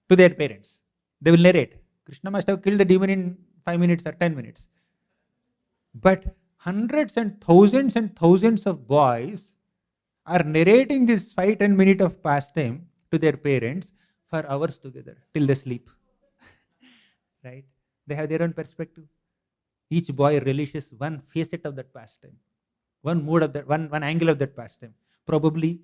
to their parents. They will narrate. Krishna must have killed the demon in 5 minutes or 10 minutes. But hundreds and thousands of boys are narrating this 5-10 minutes of pastime to their parents for hours together till they sleep. Right? They have their own perspective. Each boy relishes one facet of that pastime, one mood of that, one angle of that pastime. Probably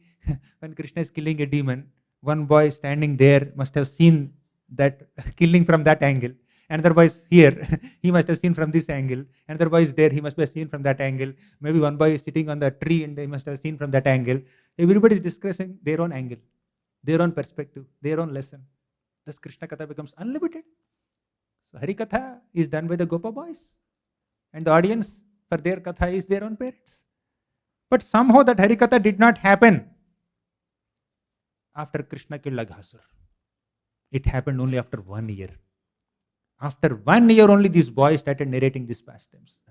when Krishna is killing a demon, one boy standing there must have seen that killing from that angle. Another boy is here, he must have seen from this angle. Another boy is there, he must have seen from that angle. Maybe one boy is sitting on the tree and they must have seen from that angle. Everybody is discussing their own angle, their own perspective, their own lesson. Thus Krishna Katha becomes unlimited. So Hari Katha is done by the Gopa boys. And the audience for their Katha is their own parents. But somehow that Hari Katha did not happen after Krishna killed Aghasur. It happened only after 1 year. After 1 year only these boys started narrating these pastimes.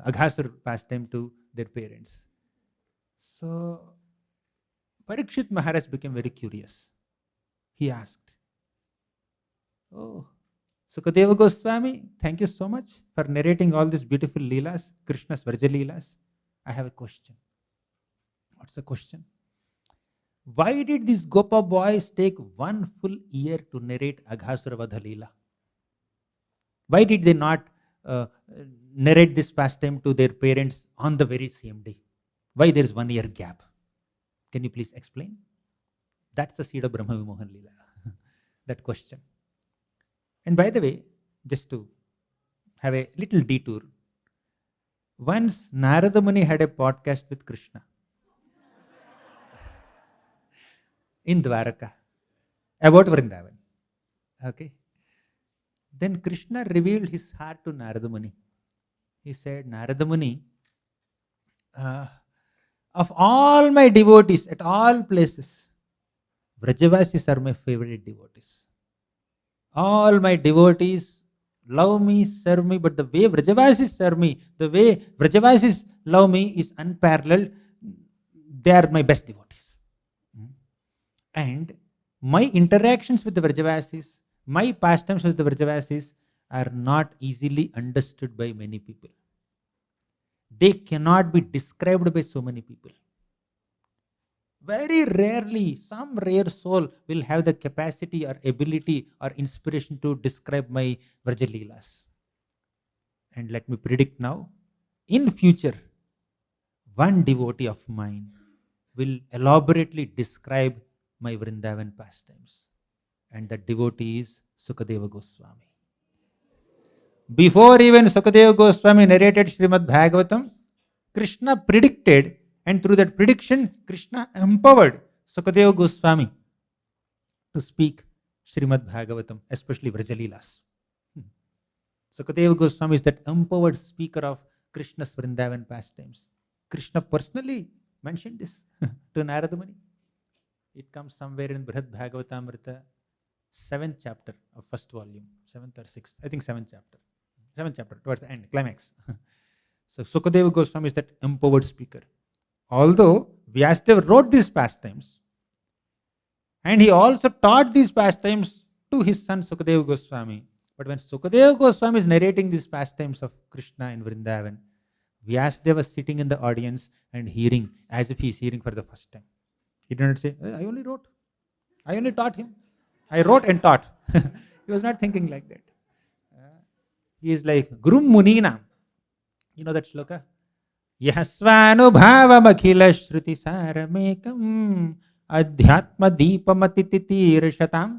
Aghasur pastime to their parents. So Parikshit Maharaj became very curious. He asked, "Oh, Sukadeva Goswami, thank you so much for narrating all these beautiful Leelas, Krishna's Vraja Leelas. I have a question." What's the question? Why did these Gopa boys take 1 full year to narrate Aghasura Vadha Leela? Why did they not narrate this pastime to their parents on the very same day? Why there is 1 year gap? Can you please explain? That's the seed of Brahma Vimohana Leela. That question. And by the way, just to have a little detour, once Narada Muni had a podcast with Krishna in Dwaraka about Vrindavan. Okay. Then Krishna revealed his heart to Narada Muni. He said, "Narada Muni, of all my devotees at all places, Vrajavasis are my favorite devotees. All my devotees love me, serve me, but the way Vrajavasis serve me, the way Vrajavasis love me is unparalleled. They are my best devotees. And my interactions with the Vrajavasis, my pastimes with the Vrajavasis are not easily understood by many people. They cannot be described by so many people. Very rarely, some rare soul will have the capacity or ability or inspiration to describe my Vraja Leelas. And let me predict now, in future, one devotee of mine will elaborately describe my Vrindavan pastimes. And that devotee is Sukadeva Goswami. Before even Sukadeva Goswami narrated Srimad Bhagavatam, Krishna predicted, and through that prediction, Krishna empowered Sukadeva Goswami to speak Srimad Bhagavatam, especially Vrajalilas. Sukadeva Goswami is that empowered speaker of Krishna's Vrindavan pastimes. Krishna personally mentioned this to Narada Muni. It comes somewhere in Brihad Bhagavatamrita, 7th chapter of 1st volume, 7th or 6th, I think 7th chapter. 7th chapter, towards the end, climax. So Sukadeva Goswami is that empowered speaker. Although Vyasadeva wrote these pastimes, and he also taught these pastimes to his son Sukadeva Goswami. But when Sukadeva Goswami is narrating these pastimes of Krishna in Vrindavan, Vyasadeva was sitting in the audience and hearing as if he is hearing for the first time. He did not say, I only wrote. I only taught him. I wrote and taught. He was not thinking like that. He is like, Gurum Munina. You know that shloka? Yahasvanubhavamakila shruti saramekam adhyatma deepamatitir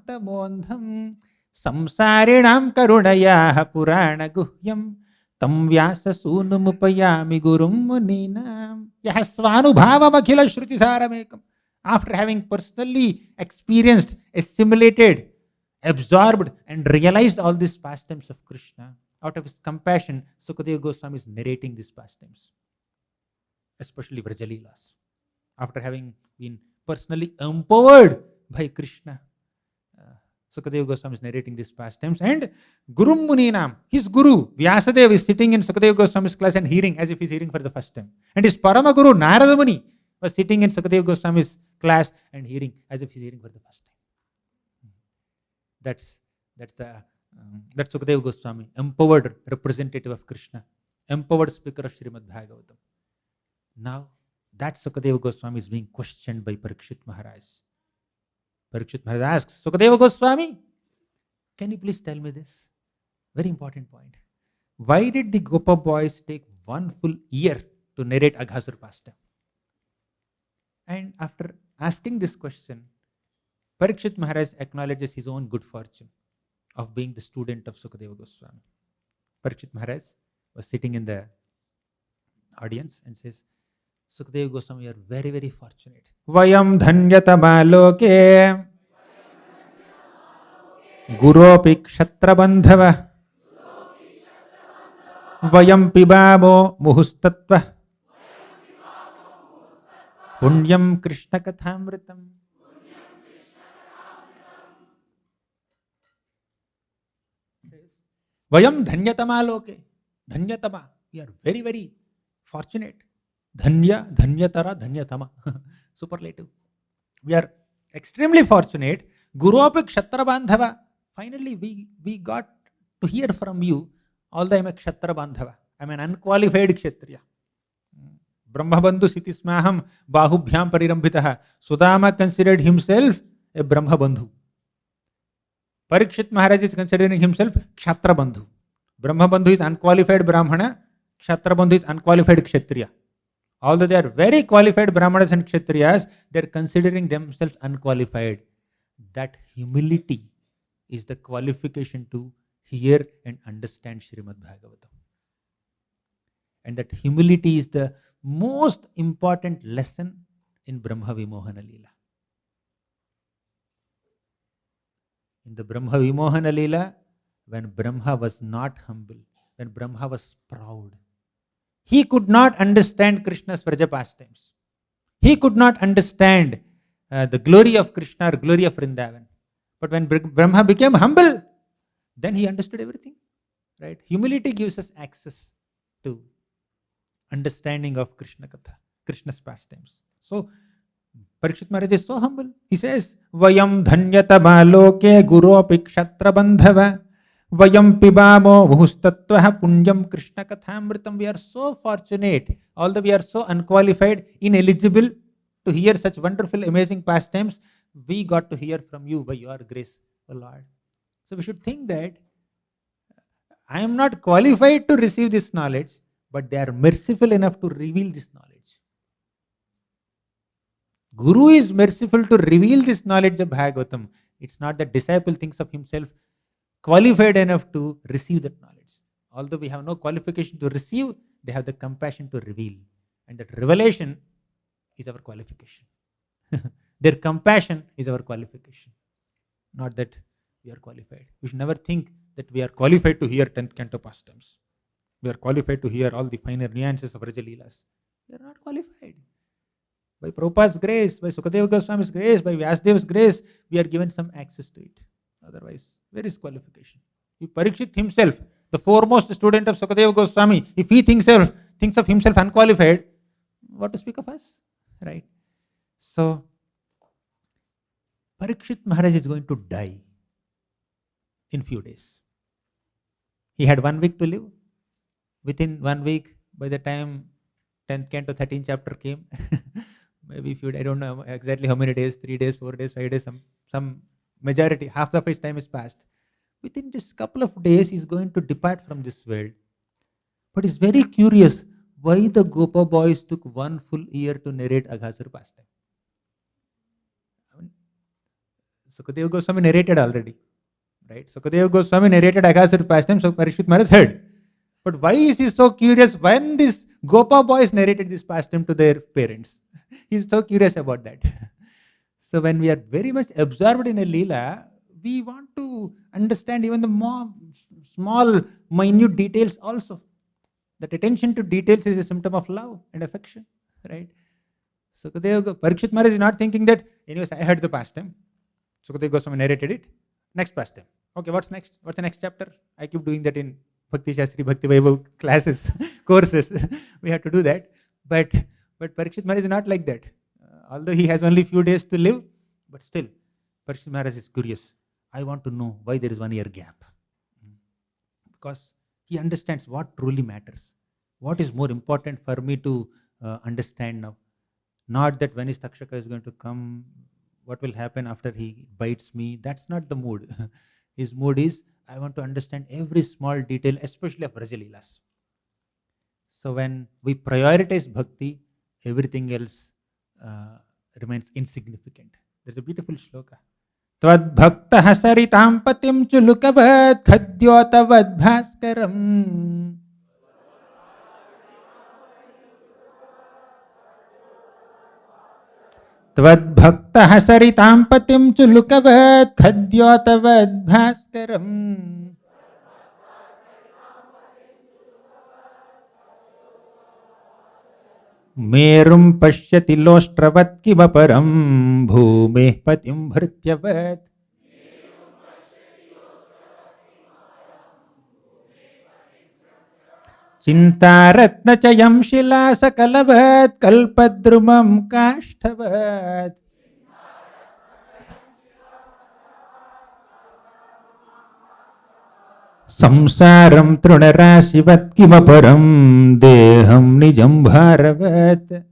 tamondham samsarinam karunayah purana guhyam tam vyasa sunumupayami gurum munina. Yahasvanubhavamakila shruti saramekam. After having personally experienced, assimilated, absorbed and realized all these pastimes of Krishna, out of his compassion, Sukadeva Goswami is narrating these pastimes, especially Vrajalilas. After having been personally empowered by Krishna, Sukadeva Goswami is narrating these pastimes. And Gurum Muninam, his guru, Vyasadeva, is sitting in Sukadeva Goswami's class and hearing as if he is hearing for the first time. And his Parama Guru, Narada Muni, was sitting in Sukadeva Goswami's class and hearing as if he is hearing for the first time. That's Sukadeva Goswami, empowered representative of Krishna, empowered speaker of Srimad Bhagavatam. Now, that Sukadeva Goswami is being questioned by Parikshit Maharaj. Parikshit Maharaj asks, Sukadeva Goswami, can you please tell me this? Very important point. Why did the Gopa boys take 1 full year to narrate Aghasur pastime? And after asking this question, Parikshit Maharaj acknowledges his own good fortune of being the student of Sukadeva Goswami. Parikshit Maharaj was sitting in the audience and says, Sukadeva Goswami, you are very, very fortunate. Vayam dhanyatama loke guropi kshatra bandhava vayam pibamo muhustatva punyam krishna kathamritam. Vayam dhanyatama loke. Dhanyatama. We are very, very fortunate. Dhanya, dhanyatara, dhanyatama. Superlative. We are extremely fortunate. Guropi kshatra bandhava. Finally, we got to hear from you, although I am a kshatra bandhava. I am an unqualified kshatriya. Brahma bandhu siti smaham bahubhyam parirambhitaha. Sudama considered himself a Brahma bandhu. Parikshit Maharaj is considering himself Kshatra Bandhu. Brahma Bandhu is unqualified Brahmana, Kshatra Bandhu is unqualified Kshatriya. Although they are very qualified Brahmanas and Kshatriyas, they are considering themselves unqualified. That humility is the qualification to hear and understand Srimad Bhagavatam. And that humility is the most important lesson in Brahma Vimohana Lila. In the Brahma Vimohana Lila, when Brahma was not humble, when Brahma was proud, he could not understand Krishna's Vraja pastimes. He could not understand the glory of Krishna or glory of Vrindavan. But when Brahma became humble, then he understood everything. Right? Humility gives us access to understanding of Krishna Katha, Krishna's pastimes. So, Parikshit Maharaj is so humble. He says, Vayam dhanyatama loke guropi kshatra bandhava Vayam pibamo muhustatvaha punyam Krishna kathamritam. We are so fortunate, although we are so unqualified, ineligible to hear such wonderful, amazing pastimes, we got to hear from you by your grace, O Lord. So we should think that I am not qualified to receive this knowledge, but they are merciful enough to reveal this knowledge. Guru is merciful to reveal this knowledge of Bhagavatam. It's not that disciple thinks of himself qualified enough to receive that knowledge. Although we have no qualification to receive, they have the compassion to reveal. And that revelation is our qualification. Their compassion is our qualification. Not that we are qualified. We should never think that we are qualified to hear 10th canto pastimes. We are qualified to hear all the finer nuances of Vraja Leelas. We are not qualified. By Prabhupada's grace, by Sukadeva Goswami's grace, by Vyasadeva's grace, we are given some access to it. Otherwise, where is qualification? If Parikshit himself the foremost student of Sukadeva Goswami, if he thinks of himself unqualified, what to speak of us, right? So, Parikshit Maharaj is going to die in few days. He had 1 week to live. Within 1 week, by the time 10th canto, 13th chapter came, maybe I don't know exactly how many days, 3 days, 4 days, 5 days, some majority, half of his time is passed. Within just couple of days, he's going to depart from this world. But it's very curious why the Gopa boys took 1 full year to narrate Aghasur pastime. Sukadeva Goswami narrated already, right? Sukadeva Goswami narrated Aghasur pastime, so Parikshit Maharaj heard. But why is he so curious when these Gopa boys narrated this pastime to their parents? He's so curious about that. So when we are very much absorbed in a Lila, we want to understand even the small, minute details also. That attention to details is a symptom of love and affection, right? So Parikshit Maharaj is not thinking that, anyways, I heard the pastime. Sukadeva Goswami narrated it. Next pastime. Okay, what's next? What's the next chapter? I keep doing that in Bhakti Shastri, Bhakti Vaibhav classes, courses. We have to do that. But Parikshit Maharaj is not like that. Although he has only few days to live, but still, Parikshit Maharaj is curious. I want to know why there is 1 year gap. Because he understands what truly matters. What is more important for me to understand now? Not that when his Takshaka is going to come, what will happen after he bites me. That's not the mood. His mood is, I want to understand every small detail, especially of Brajalilas. So when we prioritize bhakti, everything else remains insignificant. There's a beautiful shloka. Tvad bhakta hasaritam patim chulukavad khadyotavad bhaskaram. Tvad bhakta hasaritam patim chulukavad khadyotavad bhaskaram. Merum pashyati lostravat kimaparam bhumeh patim bhrityavat. Cintaratna chayam shila sakalavat kalpadrumam kashthavat. Samsaram trunarasivat kimaparam deham nijam bharavat.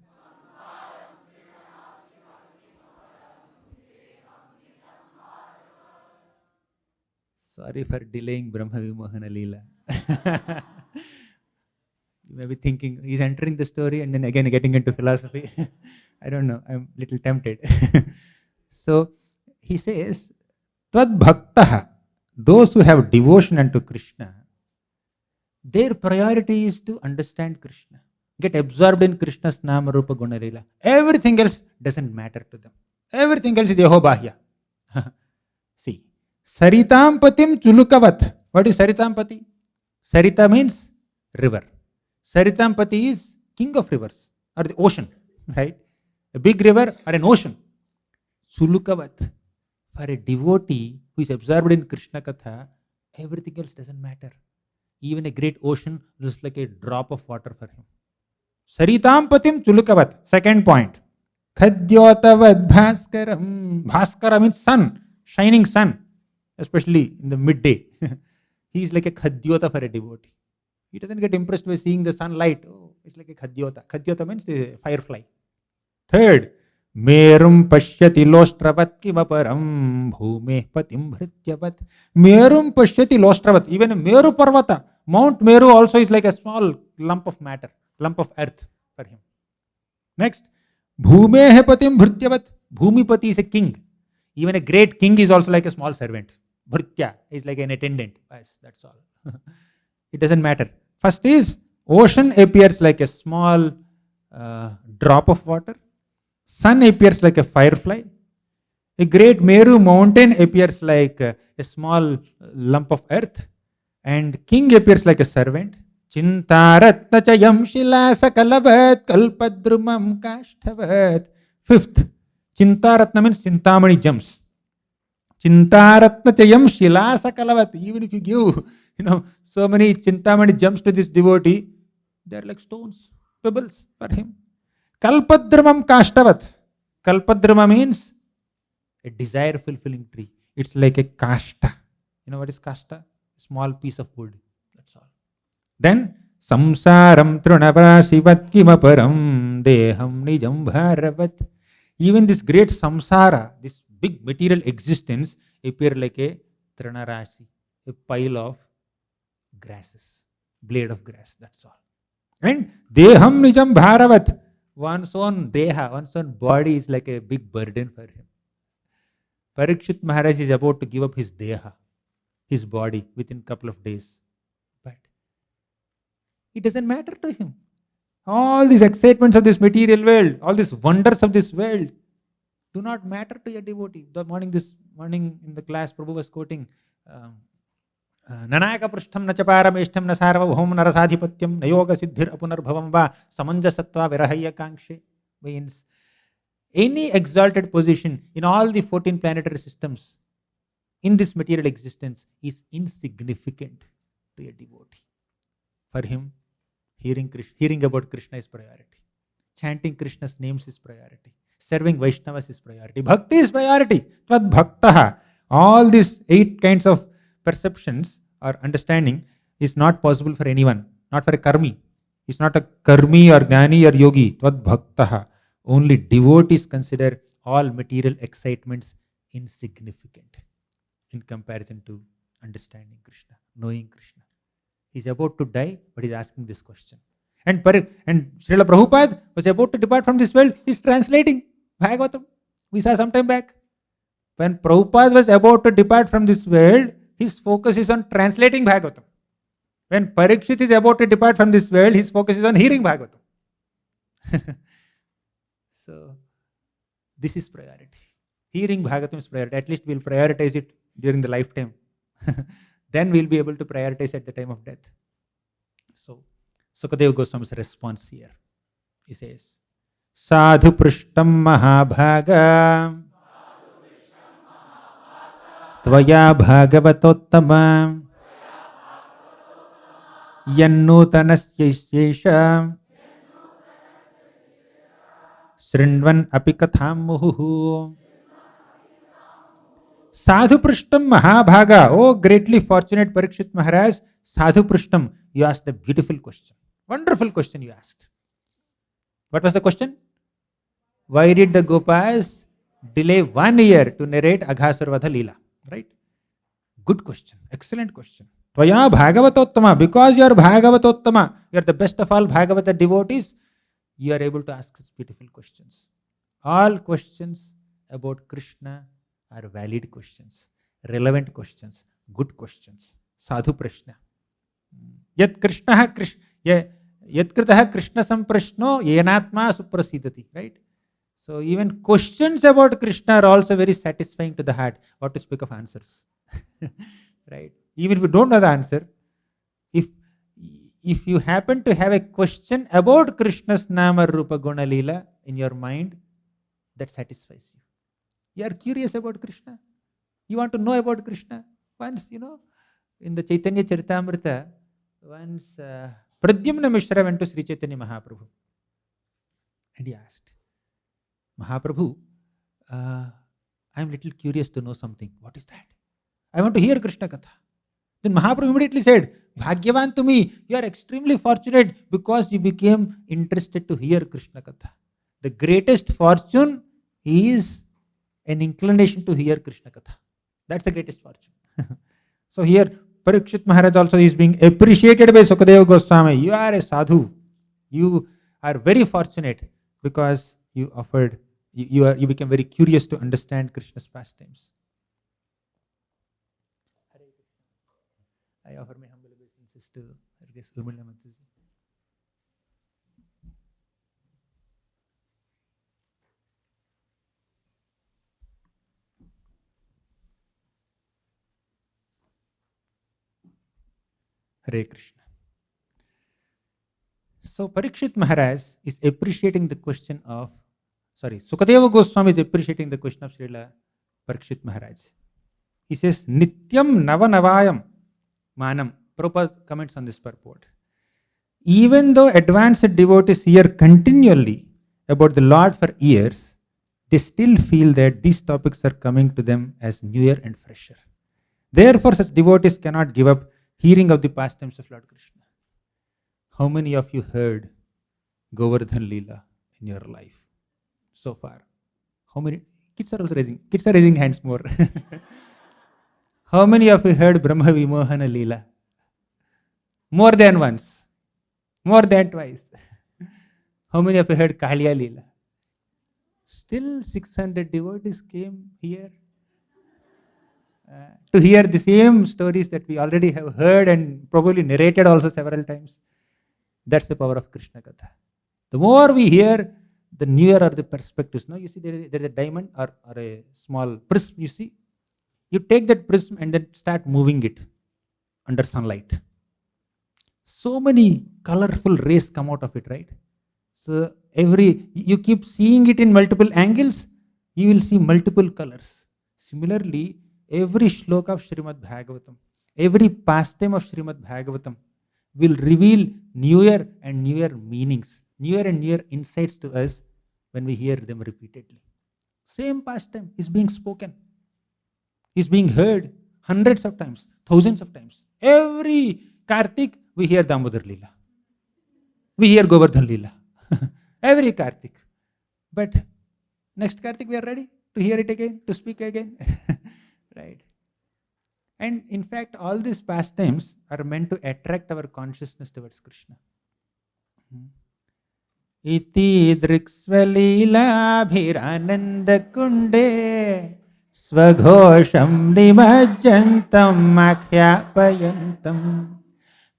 Sorry for delaying Brahma Vimohana Lila. You may be thinking, he's entering the story and then again getting into philosophy. I don't know, I'm a little tempted. So, he says, Tvad bhaktaha, those who have devotion unto Krishna, their priority is to understand Krishna. Get absorbed in Krishna's Nama Rupa Guna Lila. Everything else doesn't matter to them. Everything else is Yehobahya. See, Saritam Patim Chulukavat. What is Saritam Pati? Sarita means river. Saritampati is king of rivers or the ocean, right? A big river or an ocean. Sulukavat. For a devotee who is absorbed in Krishna Katha, everything else doesn't matter. Even a great ocean looks like a drop of water for him. Saritampatim Chulukavat. Second point. Khadyotavad bhaskaram. Bhaskara means sun, shining sun, especially in the midday. He is like a khadyota for a devotee. He doesn't get impressed by seeing the sunlight. Oh, it's like a khadyota. Khadyota means the firefly. Third, Merum pashyati lostravat kimaparam bhume patim bhrityavat. Merum pashyati lostravat. Even a Meru Parvata, Mount Meru also is like a small lump of matter, lump of earth for him. Next, bhume patim bhrityavat. Bhumipati is a king. Even a great king is also like a small servant. Bhritya is like an attendant. Yes, that's all. It doesn't matter. First is, ocean appears like a small drop of water. Sun appears like a firefly. A great Meru mountain appears like a small lump of earth. And king appears like a servant. Cintaratna chayam shila sakalavat kalpadrumam kashthavat. Fifth, Cintaratna means Cintamani gems. Chintaratna chayam shilasa kalavat. Even if you give, so many Chintamani gems to this devotee, they are like stones, pebbles for him. Kalpadramam kashtavat. Kalpadrama means a desire fulfilling tree. It's like a kashta. You know what is kashta? A small piece of wood. That's all. Then samsaram trunavasivat kimaparam deham nijam bharavat. Even this great samsara, this big material existence, appear like a tranarasi, a pile of grasses, blade of grass. That's all. And deham nijam bharavat. One's own deha, one's own body is like a big burden for him. Parikshit Maharaj is about to give up his deha, his body, within a couple of days. But it doesn't matter to him. All these excitements of this material world, all these wonders of this world do not matter to a devotee. This morning in the class, Prabhu was quoting Nanayaka Prishtham Nachaparameshtham Nasarvabhom Narasadhipatyam Nayoga Siddhir Apunarbhavam Va Samanjasatva Virahaya Kankshe means any exalted position in all the 14 planetary systems in this material existence is insignificant to a devotee. For him, hearing about Krishna is priority. Chanting Krishna's names is priority. Serving Vaishnavas is priority. Bhakti is priority. Tvad bhaktaha. All these 8 kinds of perceptions or understanding is not possible for anyone. Not for a karmi. It's not a karmi or gnani or yogi. Tvad bhaktaha. Only devotees consider all material excitements insignificant in comparison to understanding Krishna, knowing Krishna. He's about to die, but he's asking this question. And Srila Prabhupada was about to depart from this world. He's translating Bhagavatam. We saw some time back. When Prabhupada was about to depart from this world, his focus is on translating Bhagavatam. When Parikshit is about to depart from this world, his focus is on hearing Bhagavatam. So, this is priority. Hearing Bhagavatam is priority. At least we'll prioritize it during the lifetime. Then we'll be able to prioritize at the time of death. So, Sukadeva Goswami's response here. He says, Sadhu Prishtam Mahabhaga Tvaya Bhagavatottama Yannutanasya Shesha Srinvan Apikatham Muhu. Sadhu Prishtam Mahabhaga. Oh, greatly fortunate Parikshit Maharaj. Sadhu Prishtam. You asked a beautiful question. Wonderful question you asked. What was the question? Why did the Gopas delay 1 year to narrate Aghasarvadha Lila? Right? Good question. Excellent question. Tvaya Bhagavatottama. Because you are Bhagavatottama, you are the best of all Bhagavata devotees, you are able to ask such beautiful questions. All questions about Krishna are valid questions, relevant questions, good questions. Sadhu Prashna. Yat Krishna Yat Kritaha Krishna Samprashno Yenatma Suprasidati. Right? So even questions about Krishna are also very satisfying to the heart. What to speak of answers? Right? Even if you don't know the answer, if you happen to have a question about Krishna's Nama Rupa Guna Lila in your mind, that satisfies you. You are curious about Krishna. You want to know about Krishna. Once, in the Chaitanya Charitamrita, once Pradyumna Mishra went to Sri Chaitanya Mahaprabhu. And he asked, Mahaprabhu, I am little curious to know something. What is that? I want to hear Krishna Katha. Then Mahaprabhu immediately said, Bhagyavan to me, you are extremely fortunate because you became interested to hear Krishna Katha. The greatest fortune is an inclination to hear Krishna Katha. That's the greatest fortune. So here, Parikshit Maharaj also is being appreciated by Sukadeva Goswami. You are a sadhu. You are very fortunate because you became very curious to understand Krishna's pastimes. I offer my humble obeisances to Urmila Mataji. Hare Krishna. So Parikshit Maharaj is appreciating the question of, Sukadeva Goswami is appreciating the question of Srila Parikshit Maharaj. He says, Nityam Navanavayam Manam. Prabhupada comments on this purport. Even though advanced devotees hear continually about the Lord for years, they still feel that these topics are coming to them as newer and fresher. Therefore, such devotees cannot give up hearing of the pastimes of Lord Krishna. How many of you heard Govardhan Lila in your life so far? How many? Kids are also raising. Kids are raising hands more. How many of you heard Brahma Vimohana Lila? More than once. More than twice. How many of you heard Kaliya Lila? Still 600 devotees came here to hear the same stories that we already have heard and probably narrated also several times. That's the power of Krishna Katha. The more we hear, the newer are the perspectives. Now you see there is a diamond or a small prism, you see. You take that prism and then start moving it under sunlight. So many colorful rays come out of it, right? So you keep seeing it in multiple angles, you will see multiple colors. Similarly, every shloka of Srimad Bhagavatam, every pastime of Srimad Bhagavatam will reveal newer and newer meanings, newer and newer insights to us when we hear them repeatedly. Same pastime is being spoken, is being heard hundreds of times, thousands of times. Every Kartik, we hear Damodar Lila. We hear Govardhan Lila. Every Kartik. But next Kartik, we are ready to hear it again, to speak again. Right? And in fact, all these pastimes are meant to attract our consciousness towards Krishna. Iti driksvalila bhirananda kunde svaghosham nimajjantam akyapayantam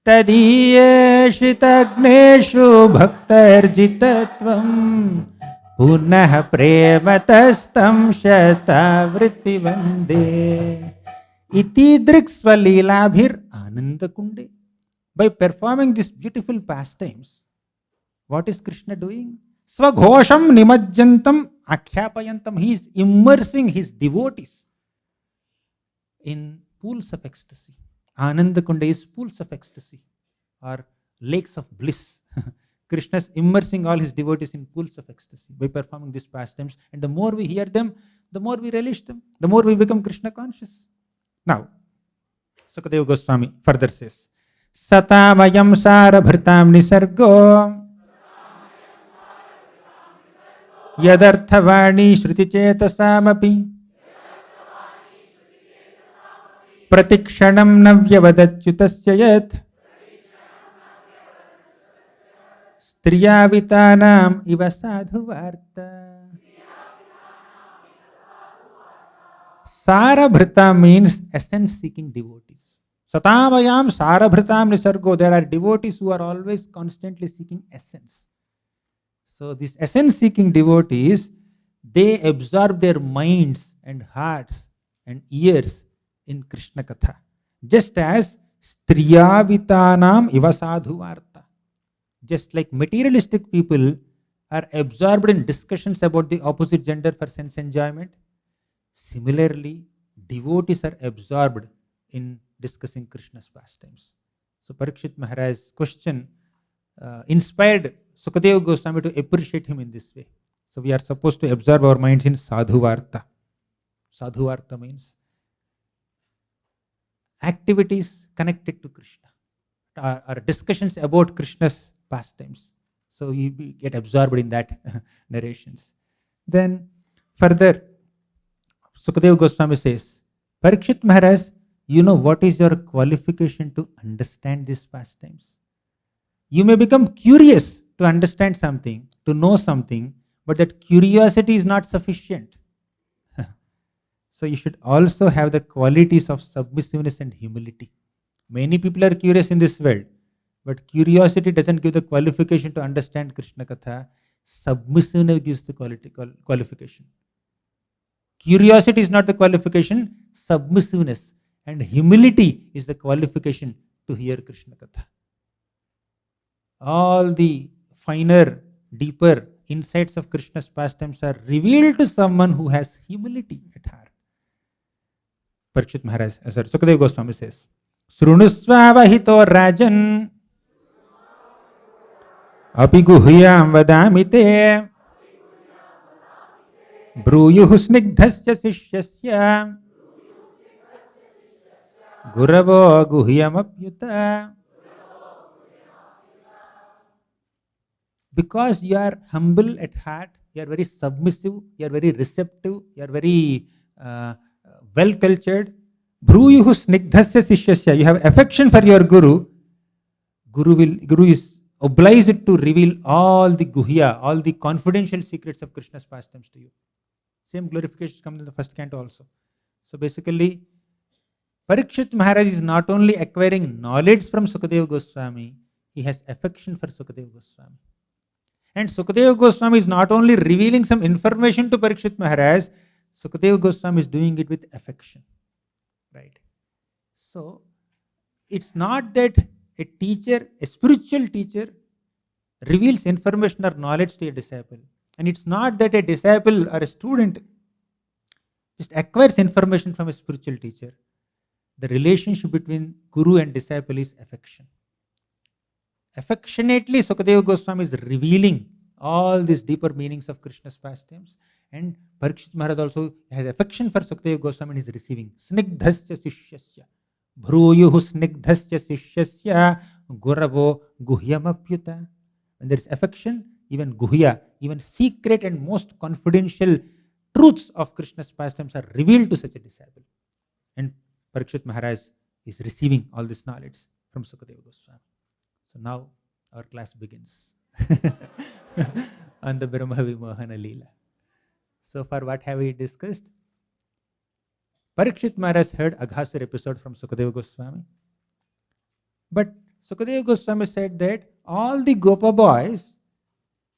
tadiyeshitagneshu bhaktarjitatvam punah prematastam shatavritti vande. Iti driksvalilabhir ananda kunde. By performing these beautiful pastimes, what is Krishna doing? Svaghosham nimajjantam akhyapayantam. He is immersing his devotees in pools of ecstasy. Ananda Kunda is pools of ecstasy or lakes of bliss. Krishna is immersing all his devotees in pools of ecstasy by performing these pastimes. And the more we hear them, the more we relish them, the more we become Krishna conscious. Now, Sukadeva Goswami further says, Satamayam sarabhritam nisargo yadarthavani shruti chetasamapi pratikshanam navyavadachyutasya yat striyavitanam iva sadhuvarta. Sarabhrita means essence-seeking devotees. Satamayam sarabhritam nisargo. There are devotees who are always constantly seeking essence. So these essence-seeking devotees, they absorb their minds and hearts and ears in Krishna Katha. Just as striyavitanam iva sadhuvarta. Just like materialistic people are absorbed in discussions about the opposite gender for sense enjoyment, similarly, devotees are absorbed in discussing Krishna's pastimes. So Parikshit Maharaj's question inspired Sukadeva Goswami to appreciate him in this way. So we are supposed to absorb our minds in sadhuvarta. Sadhuvarta means activities connected to Krishna, or discussions about Krishna's pastimes. So we get absorbed in that narrations. Then further, Sukadeva Goswami says, Parikshit Maharaj, you know what is your qualification to understand these pastimes? You may become curious to understand something, to know something, but that curiosity is not sufficient. So you should also have the qualities of submissiveness and humility. Many people are curious in this world, but curiosity doesn't give the qualification to understand Krishna Katha. Submissiveness gives the qualification. Curiosity is not the qualification, submissiveness and humility is the qualification to hear Krishna Katha. All the finer, deeper insights of Krishna's pastimes are revealed to someone who has humility at heart. Parikshit Maharaj, sorry, Sukadeva Goswami says, Srunusvavahito rajan api guhyam vadamite bruyuh snigdhasya sishyasya guravo guhyamapyuta. Because you are humble at heart, you are very submissive, you are very receptive, you are very well cultured. Bruyuh snigdhasya sishyasya. You have affection for your guru. Guru is obliged to reveal all the guhya, all the confidential secrets of Krishna's pastimes to you. Same glorification comes in the first canto also. So basically, Parikshit Maharaj is not only acquiring knowledge from Sukadeva Goswami, he has affection for Sukadeva Goswami. And Sukadeva Goswami is not only revealing some information to Parikshit Maharaj, Sukadeva Goswami is doing it with affection. Right? So, it's not that a teacher, a spiritual teacher, reveals information or knowledge to a disciple. And it's not that a disciple or a student just acquires information from a spiritual teacher. The relationship between guru and disciple is affection. Affectionately, Sukadeva Goswami is revealing all these deeper meanings of Krishna's pastimes. And Parikshit Maharaj also has affection for Sukadeva Goswami and is receiving. Snigdhasya sishyasya. Bruyuh snigdhasya sishyasya guravo guhyamapyuta. When there is affection, even guhya, even secret and most confidential truths of Krishna's pastimes are revealed to such a disciple. And Parikshit Maharaj is receiving all this knowledge from Sukadeva Goswami. So now our class begins on the Brahma Vimohana Lila. So far, what have we discussed? Parikshit Maharaj heard Aghasur episode from Sukadeva Goswami. But Sukadeva Goswami said that all the Gopa boys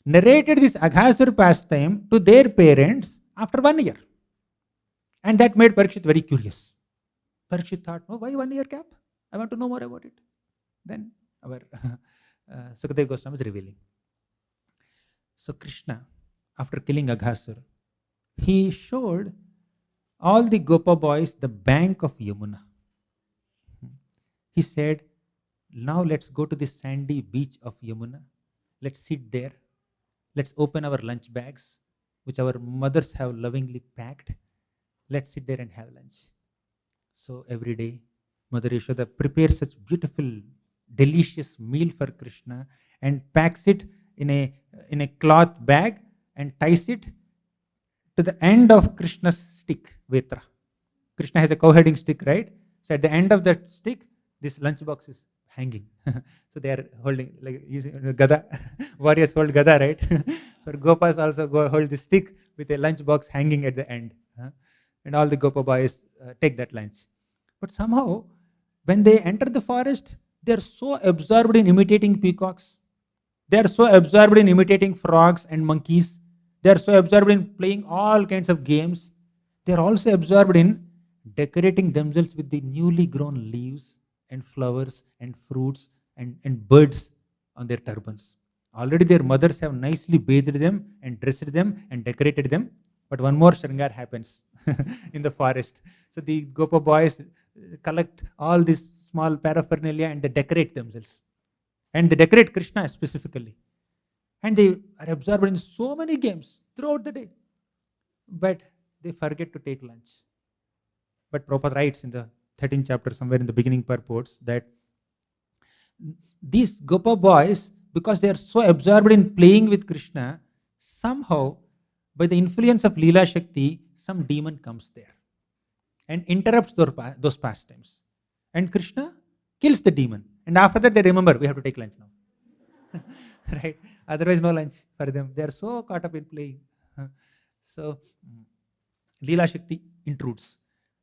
narrated this Aghasur pastime to their parents after 1 year. And that made Parikshit very curious. Parikshit thought, no, why 1 year gap? I want to know more about it. Then our Sukadeva Goswami is revealing. So Krishna, after killing Aghasur, he showed all the Gopa boys the bank of Yamuna. He said, now let's go to the sandy beach of Yamuna. Let's sit there. Let's open our lunch bags, which our mothers have lovingly packed. Let's sit there and have lunch. So every day, Mother Yashoda prepares such beautiful, delicious meal for Krishna and packs it in a cloth bag and ties it to the end of Krishna's stick, Vetra. Krishna has a cow-heading stick, right? So at the end of that stick, this lunchbox is hanging. So they are holding, like using gada. Warriors hold gada, right? So Gopas also hold the stick with a lunchbox hanging at the end. And all the Gopa boys take that lunch. But somehow, when they enter the forest, they are so absorbed in imitating peacocks. They are so absorbed in imitating frogs and monkeys. They are so absorbed in playing all kinds of games. They are also absorbed in decorating themselves with the newly grown leaves and flowers and fruits and birds on their turbans. Already their mothers have nicely bathed them and dressed them and decorated them. But one more shringar happens in the forest. So the Gopa boys collect all this small paraphernalia and they decorate themselves. And they decorate Krishna specifically. And they are absorbed in so many games throughout the day. But they forget to take lunch. But Prabhupada writes in the 13th chapter, somewhere in the beginning purports, that these Gopa boys, because they are so absorbed in playing with Krishna, somehow, by the influence of Lila Shakti, some demon comes there and interrupts those pastimes. And Krishna kills the demon. And after that, they remember, we have to take lunch now. Right? Otherwise, no lunch for them. They are so caught up in playing. So, Lila Shakti intrudes.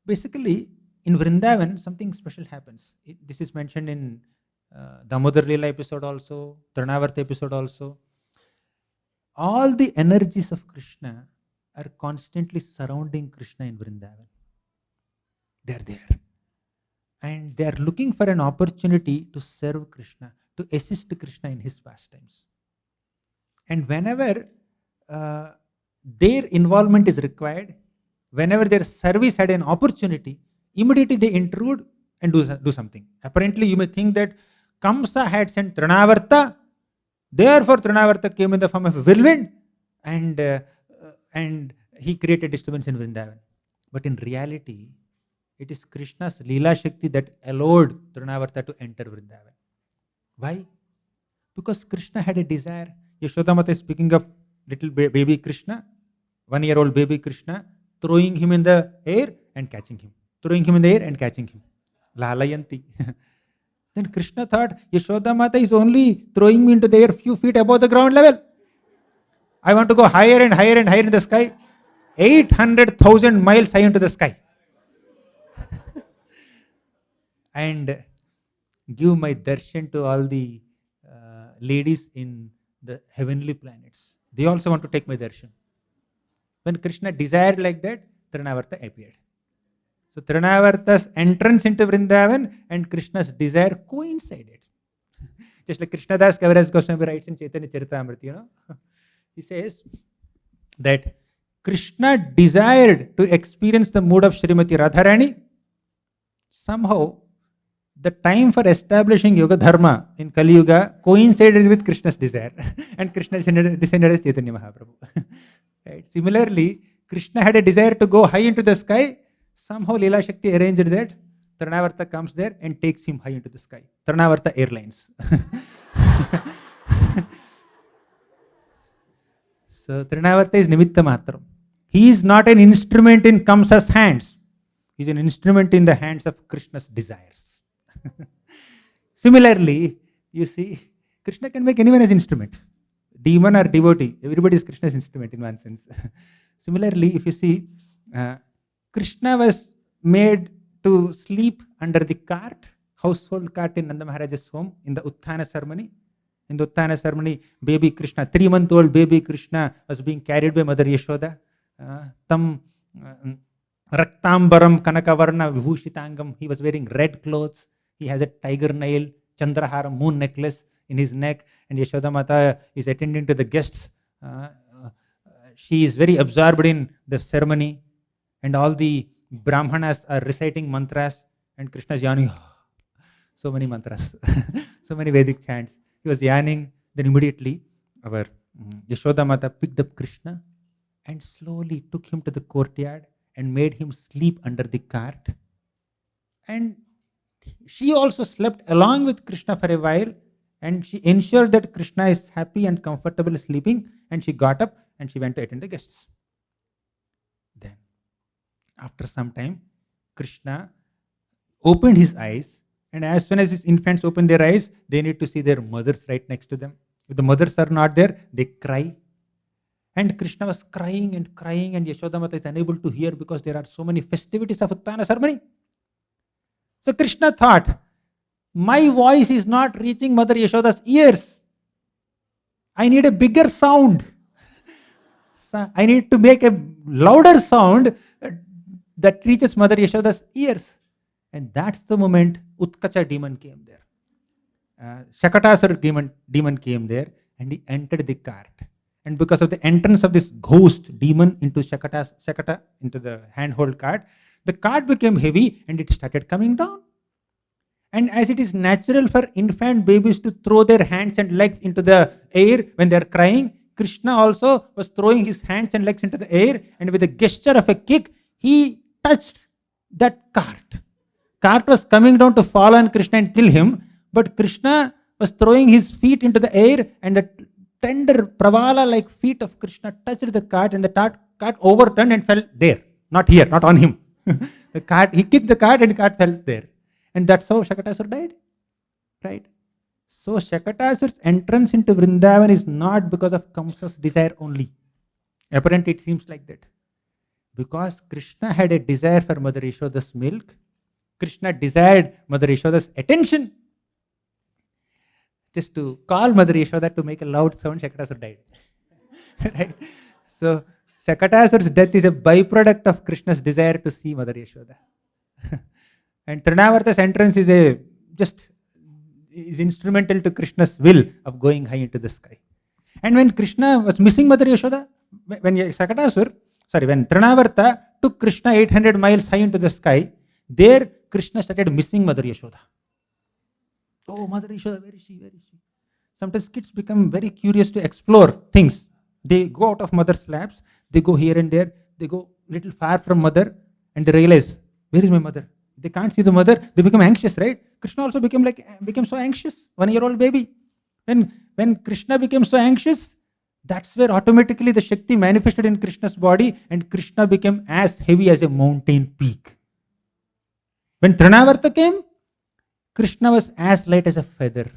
Basically, in Vrindavan, something special happens. This is mentioned in Damodar Lila episode also, Trinavarta episode also. All the energies of Krishna are constantly surrounding Krishna in Vrindavan. They are there. And they are looking for an opportunity to serve Krishna, to assist Krishna in his pastimes. And whenever their involvement is required, whenever their service had an opportunity, immediately they intrude and do something. Apparently, you may think that Kamsa had sent Trinavarta, therefore Trinavarta came in the form of a whirlwind and he created disturbance in Vrindavan. But in reality, it is Krishna's Lila Shakti that allowed Trinavarta to enter Vrindavan. Why? Because Krishna had a desire. Yashodamata is speaking of little baby Krishna, 1-year-old baby Krishna, throwing him in the air and catching him. Throwing him in the air and catching him. Lalayanti. Then Krishna thought, Yashodamata is only throwing me into the air few feet above the ground level. I want to go higher and higher and higher in the sky. 800,000 miles high into the sky. And give my darshan to all the ladies in the heavenly planets. They also want to take my darshan. When Krishna desired like that, Trinavarta appeared. So Trinavarta's entrance into Vrindavan and Krishna's desire coincided. Just like Krishnadas Kaviraj Goswami writes in Chaitanya Charitamrita, he says that Krishna desired to experience the mood of Srimati Radharani. Somehow, the time for establishing Yoga Dharma in Kali Yuga coincided with Krishna's desire. And Krishna descended as Chaitanya Mahaprabhu. Right? Similarly, Krishna had a desire to go high into the sky. Somehow Lila Shakti arranged that Trinavarta comes there and takes him high into the sky. Trinavarta Airlines. So Trinavarta is Nimitta Matram. He is not an instrument in Kamsa's hands. He is an instrument in the hands of Krishna's desires. Similarly, you see, Krishna can make anyone as instrument. Demon or devotee, everybody is Krishna's instrument in one sense. Similarly, if you see, Krishna was made to sleep under the cart, household cart in Nanda Maharaja's home in the Utthana ceremony. In the Utthana ceremony, baby Krishna, 3-month-old baby Krishna was being carried by Mother Yashoda. Tam Raktambaram Kanakavarna Vibhushitangam. He was wearing red clothes. He has a tiger nail, Chandraharam, moon necklace in his neck, and Yashoda Mata is attending to the guests. She is very absorbed in the ceremony, and all the Brahmanas are reciting mantras, and Krishna is yawning. So many mantras, so many Vedic chants. He was yawning, then immediately our Yashoda Mata picked up Krishna and slowly took him to the courtyard and made him sleep under the cart. And she also slept along with Krishna for a while, and she ensured that Krishna is happy and comfortable sleeping, and she got up and she went to attend the guests. Then, after some time, Krishna opened his eyes, and as soon as his infants open their eyes, they need to see their mothers right next to them. If the mothers are not there, they cry. And Krishna was crying, and Yashodamata is unable to hear because there are so many festivities of Utthana ceremony. So Krishna thought, my voice is not reaching Mother Yashoda's ears. I need a bigger sound. So I need to make a louder sound that reaches Mother Yashoda's ears. And that's the moment Utkacha demon came there. Shakatasura demon came there and he entered the cart. And because of the entrance of this ghost demon into Shakata, into the handhold cart, the cart became heavy and it started coming down. And as it is natural for infant babies to throw their hands and legs into the air when they are crying, Krishna also was throwing his hands and legs into the air, and with a gesture of a kick, he touched that cart. Cart was coming down to fall on Krishna and kill him, but Krishna was throwing his feet into the air, and the tender pravala-like feet of Krishna touched the cart, and the cart overturned and fell there. Not here, not on him. He kicked the cart and the cart fell there. And that's how Shakatasura died. Right? So Shakatasura's entrance into Vrindavan is not because of Kamsa's desire only. Apparently it seems like that. Because Krishna had a desire for Mother Yashoda's milk, Krishna desired Mother Yashoda's attention. Just to call Mother Yashoda to make a loud sound, Shakatasura died. Right? So Shakatasura's death is a byproduct of Krishna's desire to see Mother Yashoda. And Trinavarta's entrance is instrumental to Krishna's will of going high into the sky. And when Krishna was missing Mother Yashoda, when Trinavarta took Krishna 800 miles high into the sky, There, Krishna started missing Mother Yashoda. Oh, Mother Yashoda, where is she? Where is she? Sometimes kids become very curious to explore things. They go out of mother's laps, they go here and there, they go little far from mother, and they realize, where is my mother? They can't see the mother, they become anxious, right? Krishna also became so anxious, 1-year-old baby. When Krishna became so anxious, that's where automatically the Shakti manifested in Krishna's body, and Krishna became as heavy as a mountain peak. When Trinavarta came, Krishna was as light as a feather,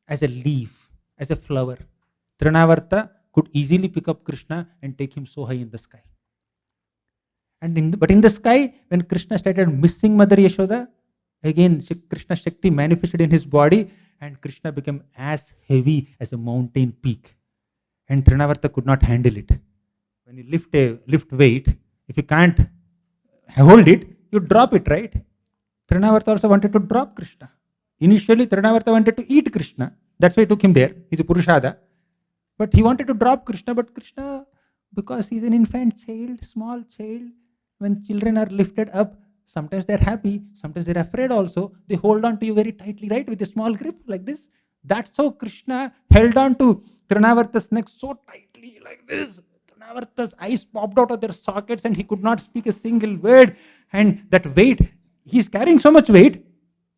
as a leaf, as a flower. Trinavarta could easily pick up Krishna and take him so high in the sky. But in the sky, when Krishna started missing Mother Yashoda, again Krishna Shakti manifested in his body, and Krishna became as heavy as a mountain peak. And Trinavarta could not handle it. When you lift weight, if you can't hold it, you drop it, right? Trinavarta also wanted to drop Krishna. Initially, Trinavarta wanted to eat Krishna. That's why he took him there. He's a Purushada. But he wanted to drop Krishna. But Krishna, because he's an infant child, small child, when children are lifted up, sometimes they're happy, sometimes they're afraid also. They hold on to you very tightly, right? With a small grip like this. That's how Krishna held on to Trinavarta's neck so tightly like this. Trinavarta's eyes popped out of their sockets and he could not speak a single word. And that weight, he's carrying so much weight,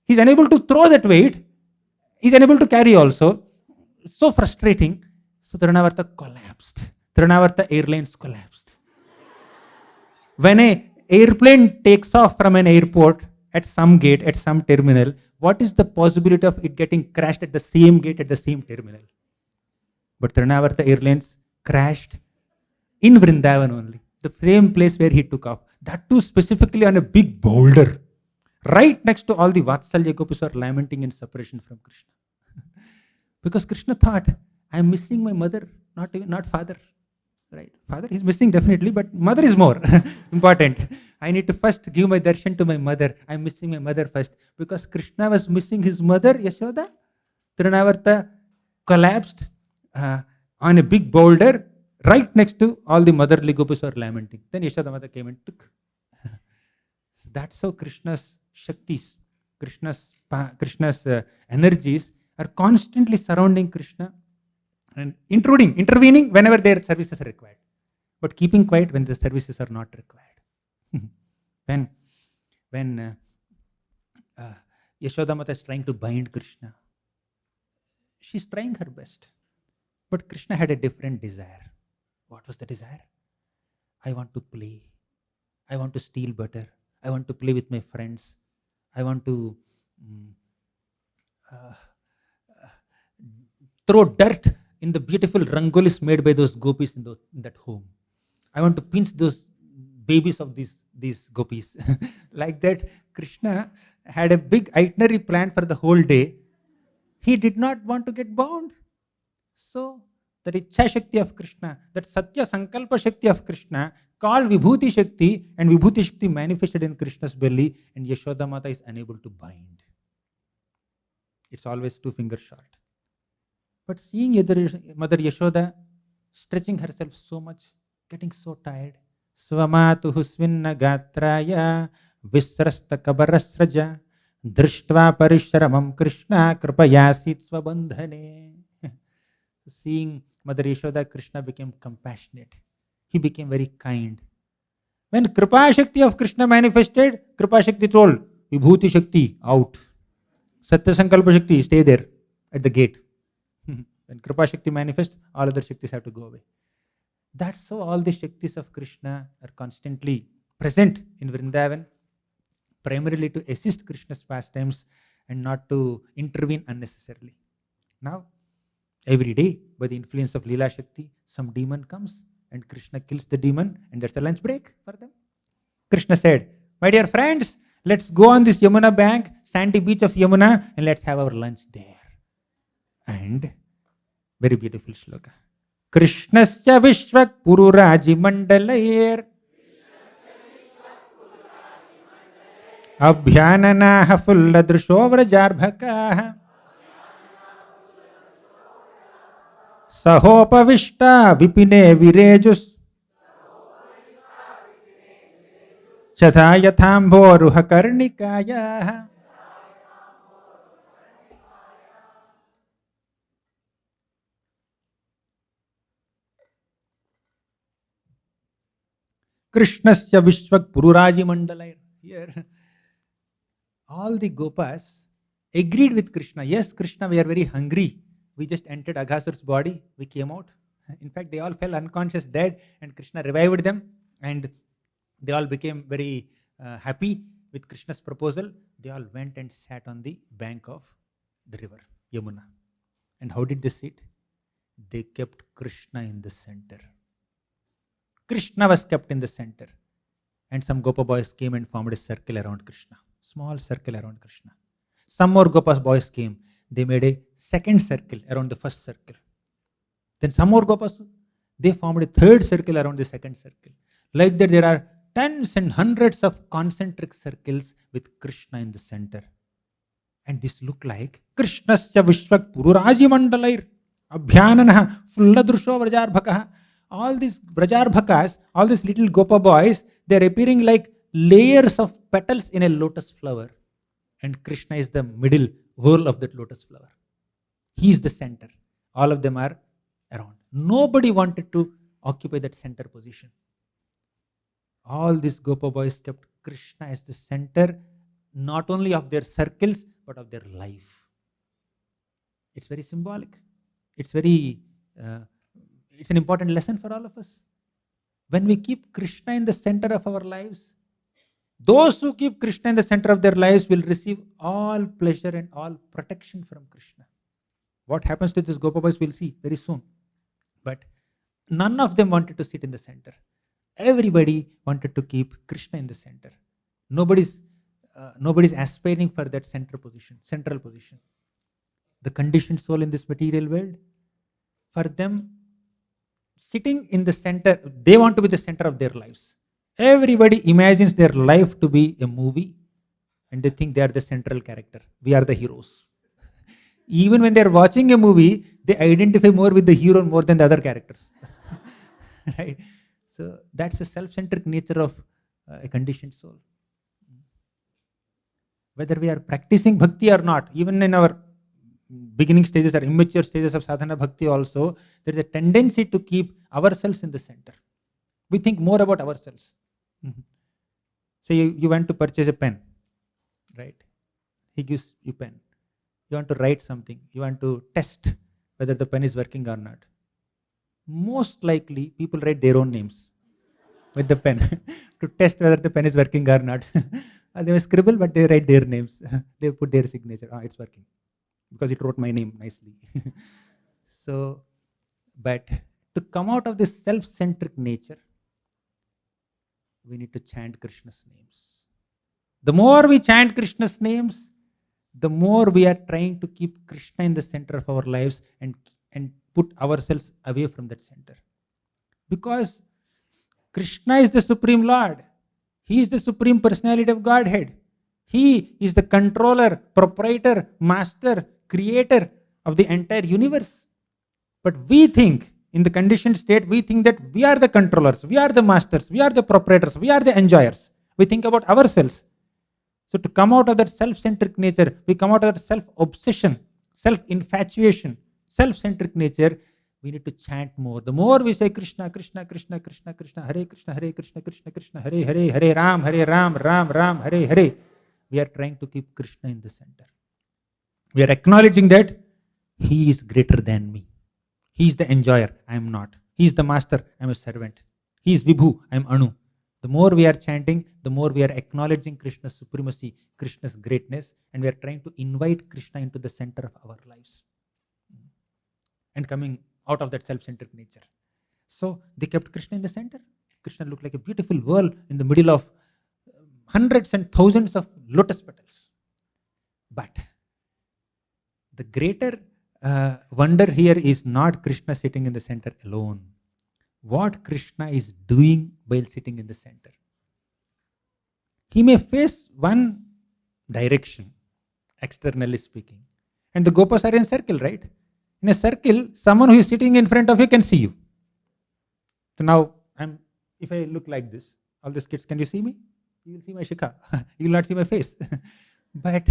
he's unable to throw that weight. He's unable to carry also. So frustrating. So Trinavarta collapsed. Trinavarta Airlines collapsed. When an airplane takes off from an airport at some gate, at some terminal, what is the possibility of it getting crashed at the same gate, at the same terminal? But Trinavarta Airlines crashed in Vrindavan only, the same place where he took off. That too specifically on a big boulder, right next to all the Vatsalya gopis who are lamenting in separation from Krishna. Because Krishna thought, I'm missing my mother, not father. Right? Father is missing definitely, but mother is more important. I need to first give my darshan to my mother. I'm missing my mother first. Because Krishna was missing his mother, Yashoda. Trinavarta collapsed on a big boulder right next to all the motherly gopis who are lamenting. Then Yashoda Mata came and took. So that's how Krishna's Shaktis, Krishna's energies are constantly surrounding Krishna and intervening whenever their services are required, but keeping quiet when the services are not required. when Yashoda Mata is trying to bind Krishna, she's trying her best, but Krishna had a different desire. What was the desire? I want to play. I want to steal butter. I want to play with my friends. I want to throw dirt in the beautiful rangolis made by those gopis in that home. I want to pinch those babies of these gopis. Like that, Krishna had a big itinerary planned for the whole day. He did not want to get bound. So, that Ichha Shakti of Krishna, that Satya Sankalpa Shakti of Krishna, called Vibhuti Shakti, and Vibhuti Shakti manifested in Krishna's belly, and Yashoda Mata is unable to bind. It's always 2 fingers short. But seeing Mother Yashoda stretching herself so much, getting so tired, Svamatuhu svinna gatraya visrasta kabarasraja drishtva parishramam Krishna kripayasit svabandhane. Seeing Mother Yashoda, Krishna became compassionate. He became very kind. When Kripa Shakti of Krishna manifested, Kripa Shakti told, Vibhuti Shakti, out. Satya Sankalpa Shakti, stay there at the gate. When Kripa Shakti manifests, all other Shaktis have to go away. That's how all the Shaktis of Krishna are constantly present in Vrindavan, primarily to assist Krishna's pastimes and not to intervene unnecessarily. Now, every day, by the influence of Lila Shakti, some demon comes and Krishna kills the demon, and that's the lunch break for them. Krishna said, my dear friends, let's go on this Yamuna bank, sandy beach of Yamuna, and let's have our lunch there. And very beautiful shloka. Krishnasya Vishwat Pururaji Mandalair Abhyananaha Fulladrisho Vrajarbhakaha Sahopavishta Vipine Virejus Chatha yathamboruha karnikaya. Krishnasya Vishwak Pururaji Mandalair. Here, all the Gopas agreed with Krishna. Yes, Krishna, we are very hungry. We just entered Aghasur's body. We came out. In fact, they all fell unconscious, dead, and Krishna revived them. And they all became very happy with Krishna's proposal. They all went and sat on the bank of the river, Yamuna. And how did they sit? They kept Krishna in the center. Krishna was kept in the center. And some Gopa boys came and formed a circle around Krishna. Small circle around Krishna. Some more Gopa boys came. They made a second circle around the first circle. Then some more Gopas, they formed a third circle around the second circle. Like that, there are tens and hundreds of concentric circles with Krishna in the center. And this looked like Krishnasya Vishwak Pururaji Mandalair Abhyananaha Fulladrusho Vrajarbhakaha. All these Vrajarbhakas, all these little Gopa boys, they are appearing like layers of petals in a lotus flower. And Krishna is the middle whole of that lotus flower. He is the center. All of them are around. Nobody wanted to occupy that center position. All these Gopa boys kept Krishna as the center, not only of their circles, but of their life. It's very symbolic. It's an important lesson for all of us. When we keep Krishna in the center of our lives, those who keep Krishna in the center of their lives will receive all pleasure and all protection from Krishna. What happens to these Gopa boys, we'll see very soon. But none of them wanted to sit in the center. Everybody wanted to keep Krishna in the center. Nobody's aspiring for that central position. The conditioned soul in this material world, for them, sitting in the center, they want to be the center of their lives. Everybody imagines their life to be a movie and they think they are the central character. We are the heroes. Even when they are watching a movie, they identify more with the hero more than the other characters. Right? So that's the self-centric nature of a conditioned soul. Whether we are practicing bhakti or not, even in our beginning stages or immature stages of sadhana bhakti also, there is a tendency to keep ourselves in the center. We think more about ourselves. So you want to purchase a pen, right? He gives you pen. You want to write something. You want to test whether the pen is working or not. Most likely, people write their own names with the pen to test whether the pen is working or not. They may scribble, but they write their names. They put their signature. It's working because it wrote my name nicely. So, but to come out of this self-centric nature, we need to chant Krishna's names. The more we chant Krishna's names, the more we are trying to keep Krishna in the center of our lives and put ourselves away from that center. Because Krishna is the Supreme Lord. He is the Supreme Personality of Godhead. He is the controller, proprietor, master, creator of the entire universe. But we think, in the conditioned state, we think that we are the controllers, we are the masters, we are the proprietors, we are the enjoyers. We think about ourselves. So to come out of that self-centric nature, we come out of that self-obsession, self-infatuation, self-centric nature, we need to chant more. The more we say Krishna, Krishna, Krishna, Krishna, Krishna, Hare Krishna, Hare Krishna, Krishna, Krishna, Hare Hare, Hare Ram, Ram, Ram, Hare Hare, we are trying to keep Krishna in the center. We are acknowledging that He is greater than me. He is the enjoyer, I am not. He is the master, I am a servant. He is Vibhu, I am Anu. The more we are chanting, the more we are acknowledging Krishna's supremacy, Krishna's greatness, and we are trying to invite Krishna into the center of our lives. And coming out of that self-centered nature. So they kept Krishna in the center. Krishna looked like a beautiful whirl in the middle of hundreds and thousands of lotus petals. But the greater wonder here is not Krishna sitting in the center alone. What Krishna is doing while sitting in the center. He may face one direction, externally speaking. And the Gopas are in circle, right? In a circle, someone who is sitting in front of you can see you. So now, if I look like this, all these kids, can you see me? You will see my shikha. You will not see my face. but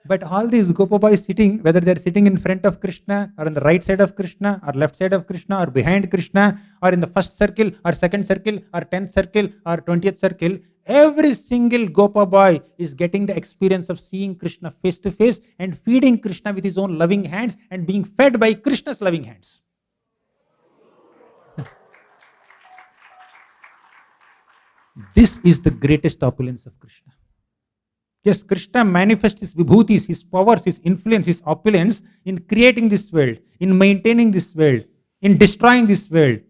but all these Gopa boys sitting, whether they're sitting in front of Krishna or on the right side of Krishna or left side of Krishna or behind Krishna or in the first circle or second circle or 10th circle or 20th circle, every single Gopa boy is getting the experience of seeing Krishna face to face and feeding Krishna with his own loving hands and being fed by Krishna's loving hands. This is the greatest opulence of Krishna. Yes, Krishna manifests his vibhutis, his powers, his influence, his opulence in creating this world, in maintaining this world, in destroying this world,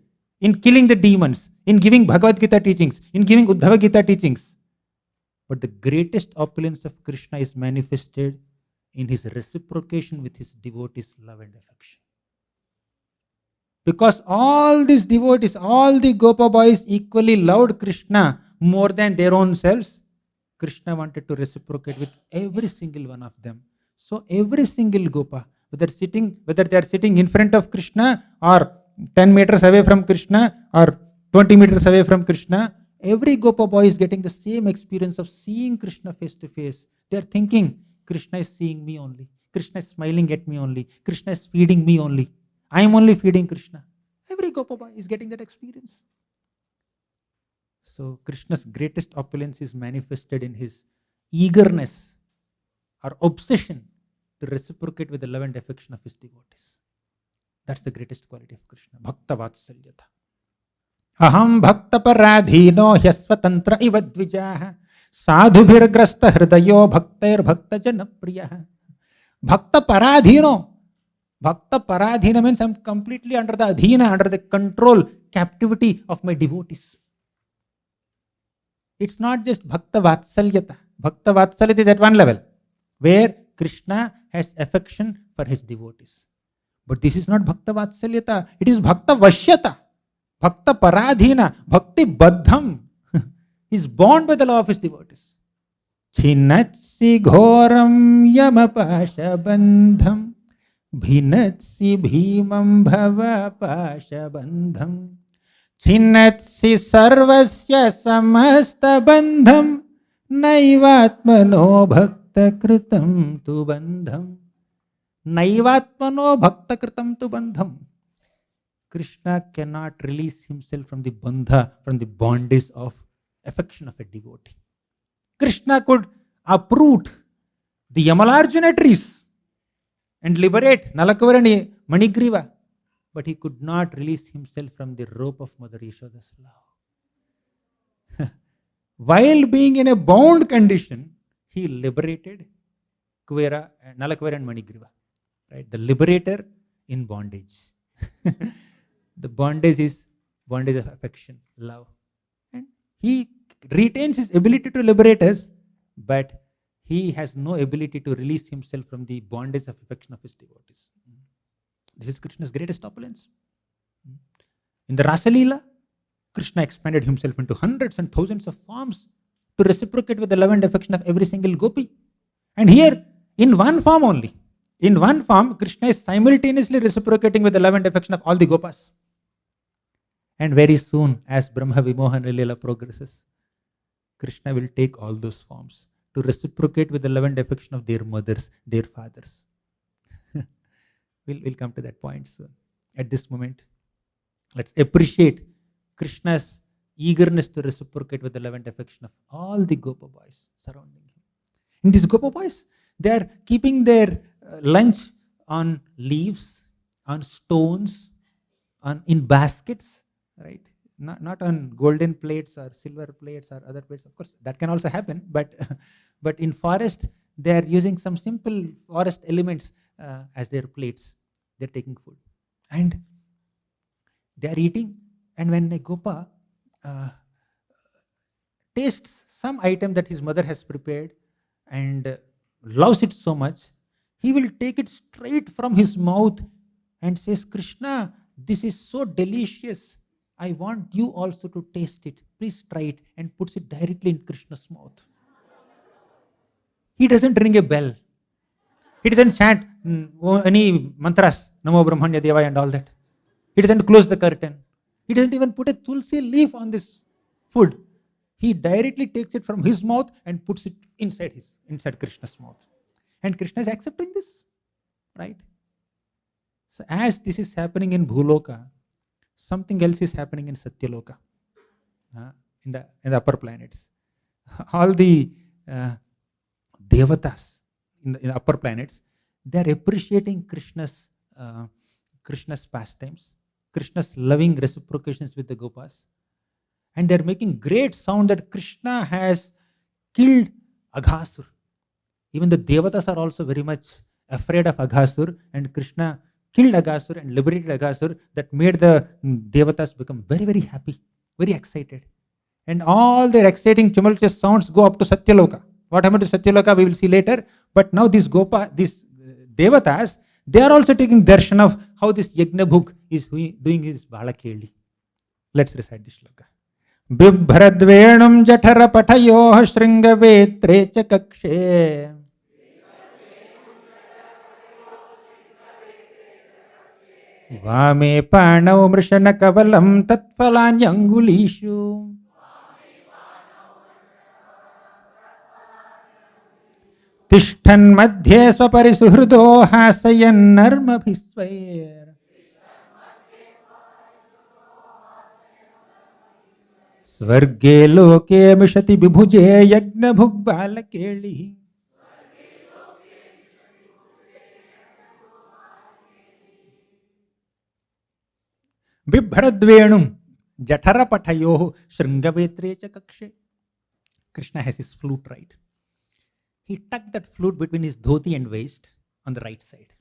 in killing the demons, in giving Bhagavad Gita teachings, in giving Uddhava Gita teachings. But the greatest opulence of Krishna is manifested in his reciprocation with his devotees' love and affection. Because all these devotees, all the Gopa boys equally loved Krishna more than their own selves, Krishna wanted to reciprocate with every single one of them. So every single Gopa, whether they are sitting in front of Krishna or 10 meters away from Krishna or 20 meters away from Krishna, every Gopa boy is getting the same experience of seeing Krishna face to face. They are thinking, Krishna is seeing me only. Krishna is smiling at me only. Krishna is feeding me only. I am only feeding Krishna. Every Gopa boy is getting that experience. So Krishna's greatest opulence is manifested in his eagerness or obsession to reciprocate with the love and affection of his devotees. That's the greatest quality of Krishna. Bhakta Vatsalyata. Aham bhakta paradhino hyasvatantra iva dvijaha sadhubhirgrasta hridayo bhaktair bhakta janapriyaha. Bhakta paradhino. Bhakta paradhina means I'm completely under the adhina, under the control, captivity of my devotees. It's not just Bhakta Vatsalyata. Bhakta Vatsalyata is at one level, where Krishna has affection for his devotees. But this is not Bhakta Vatsalyata. It is Bhakta Vashyata. Bhakta Paradhina. Bhakti Baddham. He is bound by the law of his devotees. Chinatsi ghoram yamapasha bandham. Bhinatsi bhimam bhava pasha bandham. Chinatsi sarvasya samasta bandham. Naivatmano bhakta kritam tu bandham. Naivatmano bhakta kritam tu bandham. Krishna cannot release himself from the bandha, from the bondage of affection of a devotee. Krishna could uproot the Yamalarjuna trees and liberate Nalakavara and Manigriva, but he could not release himself from the rope of Mother Yashoda's love. While being in a bound condition, he liberated Nalakavara and Manigriva. Right? The liberator in bondage. The bondage is bondage of affection, love. And he retains his ability to liberate us, but he has no ability to release himself from the bondage of affection of his devotees. This is Krishna's greatest opulence. In the Rasa Lila, Krishna expanded himself into hundreds and thousands of forms to reciprocate with the love and affection of every single gopi. And here, in one form only, in one form, Krishna is simultaneously reciprocating with the love and affection of all the gopas. And very soon, as Brahma Vimohana Lila progresses, Krishna will take all those forms to reciprocate with the love and affection of their mothers, their fathers. We'll come to that point soon. At this moment, let's appreciate Krishna's eagerness to reciprocate with the love and affection of all the Gopa boys surrounding him. In these Gopa boys, they are keeping their lunch on leaves, on stones, in baskets, right? Not on golden plates or silver plates or other plates. Of course, that can also happen. But in forest, they are using some simple forest elements as their plates. They're taking food. And they are eating. And when a Gopa tastes some item that his mother has prepared and loves it so much, he will take it straight from his mouth and says, Krishna, this is so delicious. I want you also to taste it. Please try it, and puts it directly in Krishna's mouth. He doesn't ring a bell. He doesn't chant any mantras, Namo Brahmanya Devaya and all that. He doesn't close the curtain. He doesn't even put a tulsi leaf on this food. He directly takes it from his mouth and puts it inside Krishna's mouth. And Krishna is accepting this, right? So as this is happening in Bhuloka, something else is happening in Satyaloka, in the upper planets. All the devatas in the upper planets, they are appreciating Krishna's pastimes, Krishna's loving reciprocations with the Gopas, and they are making great sound that Krishna has killed Aghasur. Even the devatas are also very much afraid of Aghasur, and Krishna killed Aghasur and liberated Aghasur. That made the devatas become very, very happy, very excited. And all their exciting, tumultuous sounds go up to Satyaloka. What happened to Satyaloka, we will see later. But now these devatas, they are also taking darshan of how this Yagnabhuk is doing his Balakeli. Let's recite this shloka. Bibhradvenum jathara patayoh shringavetre cha kakshe. Vame panau mrishana kavalam tatphalanyangulishu. Tishthan madhye swaparisuhrudo hasayan narmabhisvair. Swarge loke mishati vibhuje yagna bhugbala keli. Bibhradvenum jathara patayoh shringavetre cha kakshe. Krishna has his flute, right? He tucked that flute between his dhoti and waist on the right side.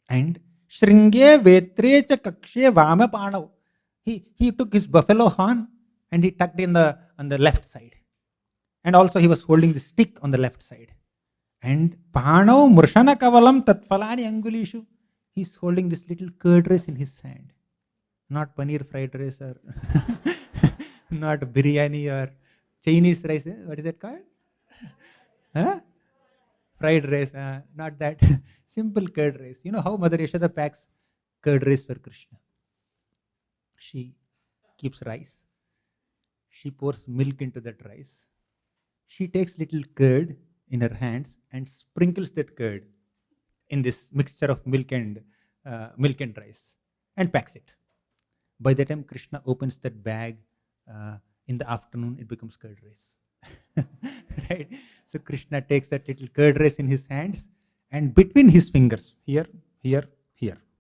And Shringe Vetre cha Kakshe Vama Panav. He took his buffalo horn and he tucked on the left side. And also he was holding the stick on the left side. And Panav Murshana Kavalam Tatphalani Angulishu. He's holding this little curd rice in his hand. Not paneer fried rice or not biryani or Chinese rice. What is that called? Huh? Fried rice, not that. Simple curd rice. You know how Mother Yashoda packs curd rice for Krishna? She keeps rice. She pours milk into that rice. She takes little curd in her hands and sprinkles that curd in this mixture of milk and rice and packs it. By the time Krishna opens that bag in the afternoon, it becomes curd rice. Right? So Krishna takes that little curd rice in his hands and between his fingers, here,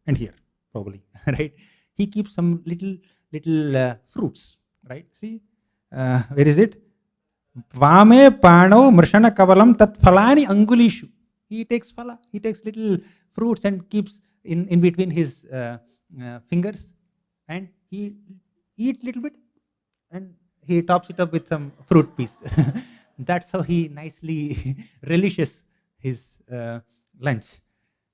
and here, probably, right? He keeps some little fruits, right? See, where is it? Vame pano mrshana kavalam tat phalani angulishu. He takes phala, he takes little fruits and keeps in between his fingers, and he eats little bit and he tops it up with some fruit piece. That's how he nicely relishes his lunch.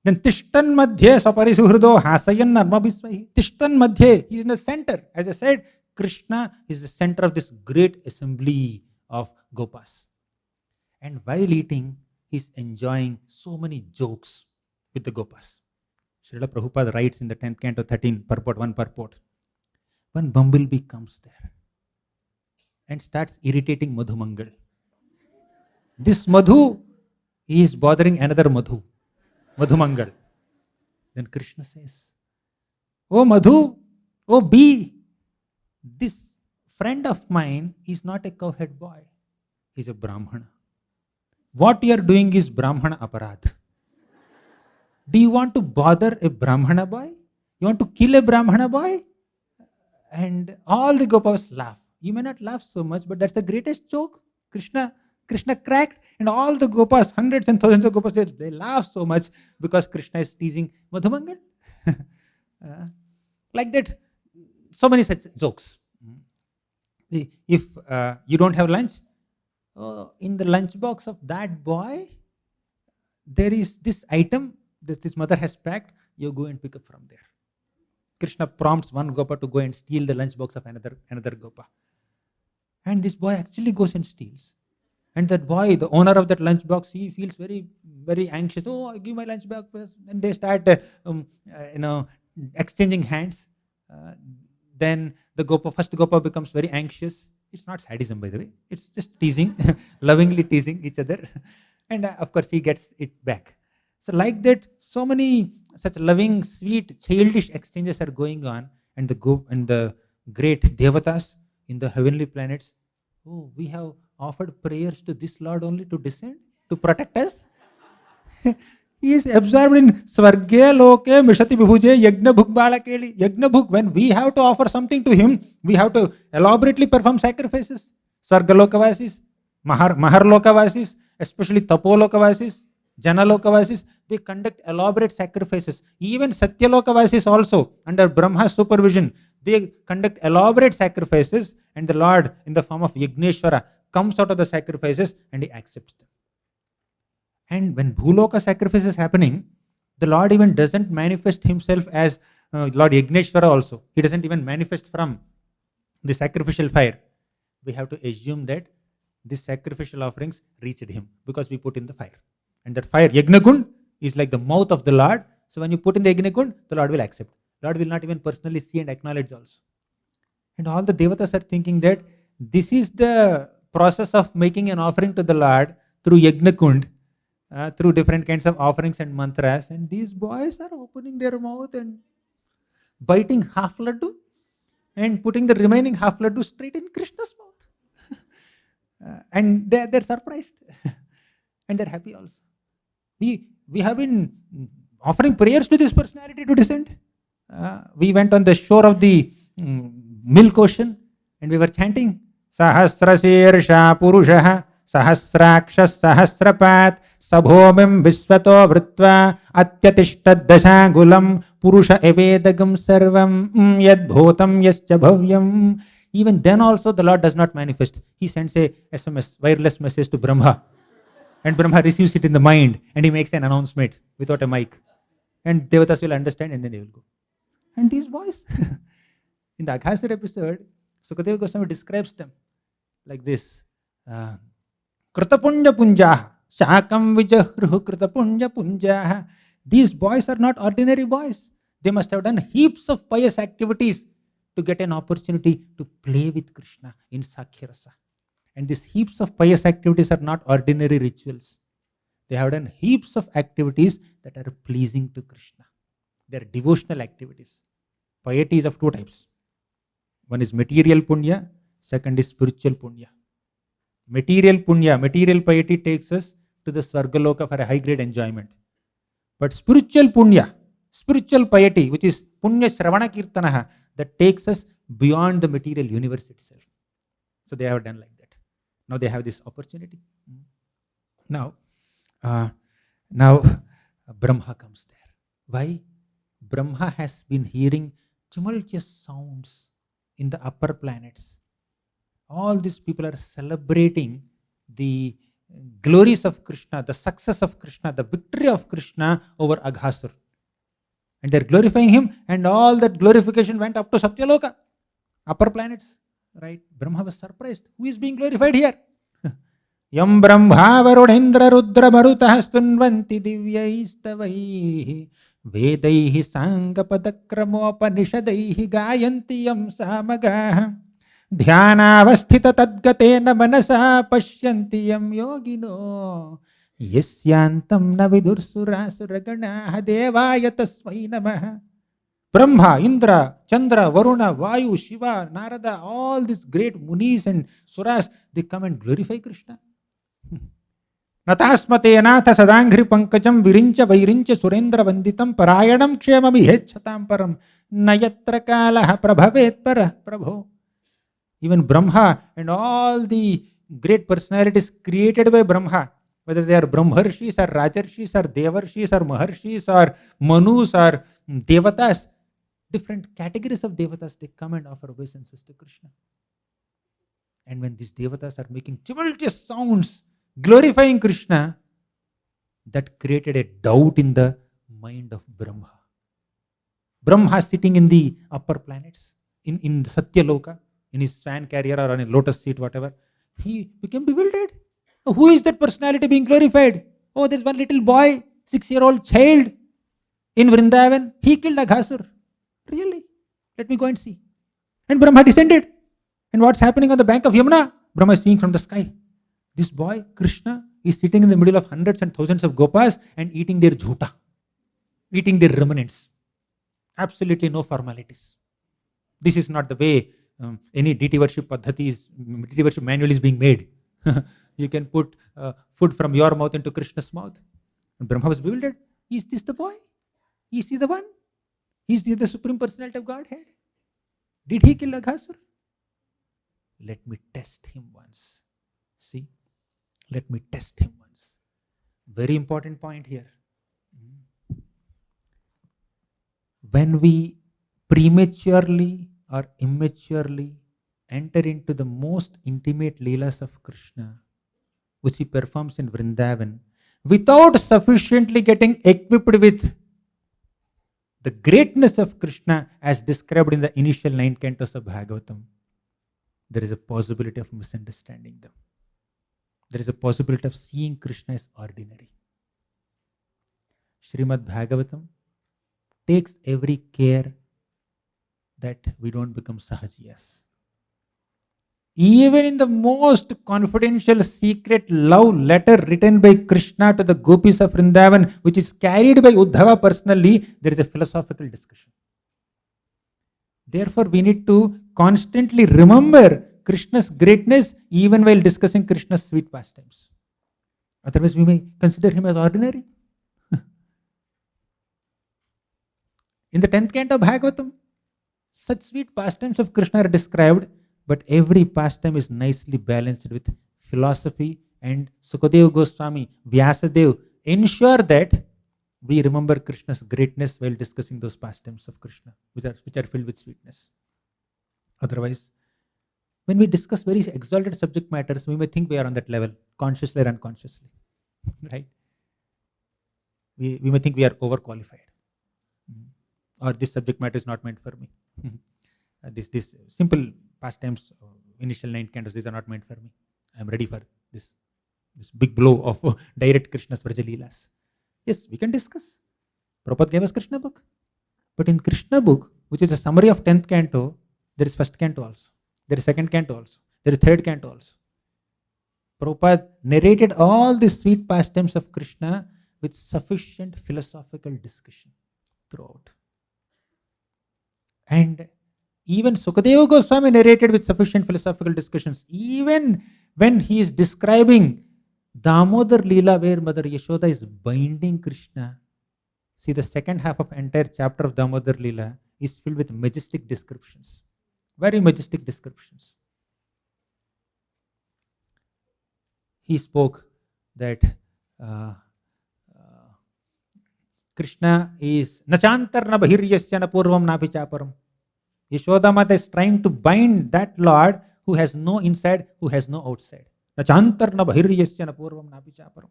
Then Tishtan Madhye Swaparisuhrudo Hasayan Narmabhisvahi. Tishtan Madhye, he is in the center. As I said, Krishna is the center of this great assembly of Gopas. And while eating, he's enjoying so many jokes with the Gopas. Srila Prabhupada writes in the 10th canto 13, purport, one purport. One bumblebee comes there and starts irritating Madhumangal. This Madhu, he is bothering another Madhu, Madhumangal. Then Krishna says, "Oh Madhu, oh bee, this friend of mine is not a cowhead boy. He's a Brahmana. What you are doing is Brahmana aparadh. Do you want to bother a Brahmana boy? You want to kill a Brahmana boy?" And all the Gopas laugh. You may not laugh so much, but that's the greatest joke Krishna cracked, and all the Gopas, hundreds and thousands of Gopas, they laugh so much because Krishna is teasing Madhumangal. Like that, so many such jokes. If you don't have lunch, in the lunch box of that boy, there is this item that this mother has packed, you go and pick up from there. Krishna prompts one Gopa to go and steal the lunch box of another Gopa. And this boy actually goes and steals. And that boy, the owner of that lunch box, he feels very, very anxious. Oh, give my lunch box. And they start, exchanging hands. Then the first Gopa becomes very anxious. It's not sadism, by the way. It's just teasing, lovingly teasing each other. And of course, he gets it back. So, like that, so many such loving, sweet, childish exchanges are going on, and the great devatas in the heavenly planets. Oh, we have offered prayers to this Lord only to descend to protect us. He is absorbed in Svargya Loke Mishati Vibhuje Yagna Bhuk Balakeli. Yagna Bhuk, when we have to offer something to him, we have to elaborately perform sacrifices. Svarga Lokavasis, Mahar Lokavasis, especially Tapo Lokavasis, Jana Lokavasis, they conduct elaborate sacrifices. Even Satya Lokavasis also, under Brahma's supervision, they conduct elaborate sacrifices, and the Lord, in the form of Yagneshwara, comes out of the sacrifices and he accepts them. And when Bhuloka sacrifice is happening, the Lord even doesn't manifest himself as Lord Yagneshwara also. He doesn't even manifest from the sacrificial fire. We have to assume that these sacrificial offerings reached him because we put in the fire. And that fire, Yagnakund, is like the mouth of the Lord. So when you put in the Yagnakund, the Lord will accept. Lord will not even personally see and acknowledge also. And all the devatas are thinking that this is the process of making an offering to the Lord through Yagnakund, through different kinds of offerings and mantras, and these boys are opening their mouth and biting half laddu and putting the remaining half laddu straight in Krishna's mouth. And they're surprised and they're happy also. We have been offering prayers to this personality to descend. We went on the shore of the milk ocean and we were chanting Sahasrasirsha Purushaha Sahasrakshas Sahasrapat Sabhomim Visvato Vritva Atyatishtat Dashangulam Purusha Evedagam Sarvam Yad Bhotam Yascha Bhavyam. Even then also the Lord does not manifest. He sends a SMS, wireless message to Brahma. And Brahma receives it in the mind and he makes an announcement without a mic. And Devatas will understand and then they will go. And these boys, in the Aghasur episode, Sukadeva Goswami describes them like this. Kritapunya Punjaha, Shakam Vijahruhu Kritapunya Punjaha. These boys are not ordinary boys. They must have done heaps of pious activities to get an opportunity to play with Krishna in Sakhyarasa. And these heaps of pious activities are not ordinary rituals. They have done heaps of activities that are pleasing to Krishna. They are devotional activities. Piety is of two types. One is material punya, second is spiritual punya. Material punya, material piety takes us to the Svargaloka for a high grade enjoyment. But spiritual punya, spiritual piety, which is punya shravana kirtanaha, that takes us beyond the material universe itself. So they have done like that. Now they have this opportunity. Now Brahma comes there. Why? Brahma has been hearing tumultuous sounds in the upper planets. All these people are celebrating the glories of Krishna, the success of Krishna, the victory of Krishna over Aghasur. And they're glorifying him, and all that glorification went up to Satyaloka, upper planets. Right? Brahma was surprised. Who is being glorified here? Yam Brahma Varunendra Rudra Marutah Stunvanti Divyaistavaihi Vedaihi Sangapadakramopanisadaihi Gayanti Yam Samagah Dhyanavasthita Tadgatena Manasa Pashyanti Yam Yogino Yasyantam Navidursura Suragana Devaya Tasmai Namaha. Brahma, Indra, Chandra, Varuna, Vayu, Shiva, Narada, all these great munis and suras, they come and glorify Krishna. Natasmate Natha Sadangri Pankajam Virincha Vairincha Surendra Vanditam Parayanam Kshemami Hechatam Param Nayatra Kalaha Prabhavet Para Prabho. Even Brahma and all the great personalities created by Brahma, whether they are Brahmarshis or Rajarshis or Devarshis or Maharshis or Manus or Devatas, different categories of Devatas, they come and offer obeisances to Krishna. And when these Devatas are making tumultuous sounds, glorifying Krishna, that created a doubt in the mind of Brahma. Brahma sitting in the upper planets, in the Satyaloka, in his swan carrier or on a lotus seat, whatever, he became bewildered. Who is that personality being glorified? Oh, there's one little boy, 6-year-old child in Vrindavan. He killed Aghasur. Really? Let me go and see. And Brahma descended. And what's happening on the bank of Yamuna? Brahma is seeing from the sky. This boy, Krishna, is sitting in the middle of hundreds and thousands of gopas and eating their jhuta, eating their remnants. Absolutely no formalities. This is not the way any deity worship manual is being made. You can put food from your mouth into Krishna's mouth. And Brahma was bewildered. Is this the boy? Is he the one? Is he the Supreme Personality of Godhead? Did he kill Aghasur? Let me test him once. See? Let me test him once. Very important point here. When we prematurely or immaturely enter into the most intimate Leelas of Krishna, which he performs in Vrindavan, without sufficiently getting equipped with the greatness of Krishna as described in the initial 9 cantos of Bhagavatam, there is a possibility of misunderstanding them. There is a possibility of seeing Krishna as ordinary. Srimad Bhagavatam takes every care that we don't become sahajiyas. Even in the most confidential, secret love letter written by Krishna to the gopis of Vrindavan, which is carried by Uddhava personally, there is a philosophical discussion. Therefore, we need to constantly remember Krishna's greatness even while discussing Krishna's sweet pastimes. Otherwise, we may consider him as ordinary. In the 10th canto of Bhagavatam, such sweet pastimes of Krishna are described, but every pastime is nicely balanced with philosophy, and Sukadeva Goswami, Vyasadeva ensure that we remember Krishna's greatness while discussing those pastimes of Krishna, which are filled with sweetness. Otherwise, when we discuss very exalted subject matters, we may think we are on that level, consciously or unconsciously. Right? We may think we are overqualified. Or this subject matter is not meant for me. This simple pastimes, initial 9 cantos, these are not meant for me. I am ready for this big blow of direct Krishna's Vraja Leelas. Yes, we can discuss. Prabhupada gave us Krishna book. But in Krishna book, which is a summary of 10th canto, there is 1st canto also. There is 2nd canto also. There is 3rd canto also. Prabhupada narrated all the sweet pastimes of Krishna with sufficient philosophical discussion throughout. And even Sukadeva Goswami narrated with sufficient philosophical discussions. Even when he is describing Damodar Lila, where Mother Yashoda is binding Krishna. See, the second half of entire chapter of Damodar Lila is filled with majestic descriptions. Very majestic descriptions. He spoke that Krishna is Nachantar na bahiryasya na purvam na pichaparam. Yashoda Mata is trying to bind that Lord who has no inside, who has no outside. Nachantar na bahiryasya na purvam na pichaparam.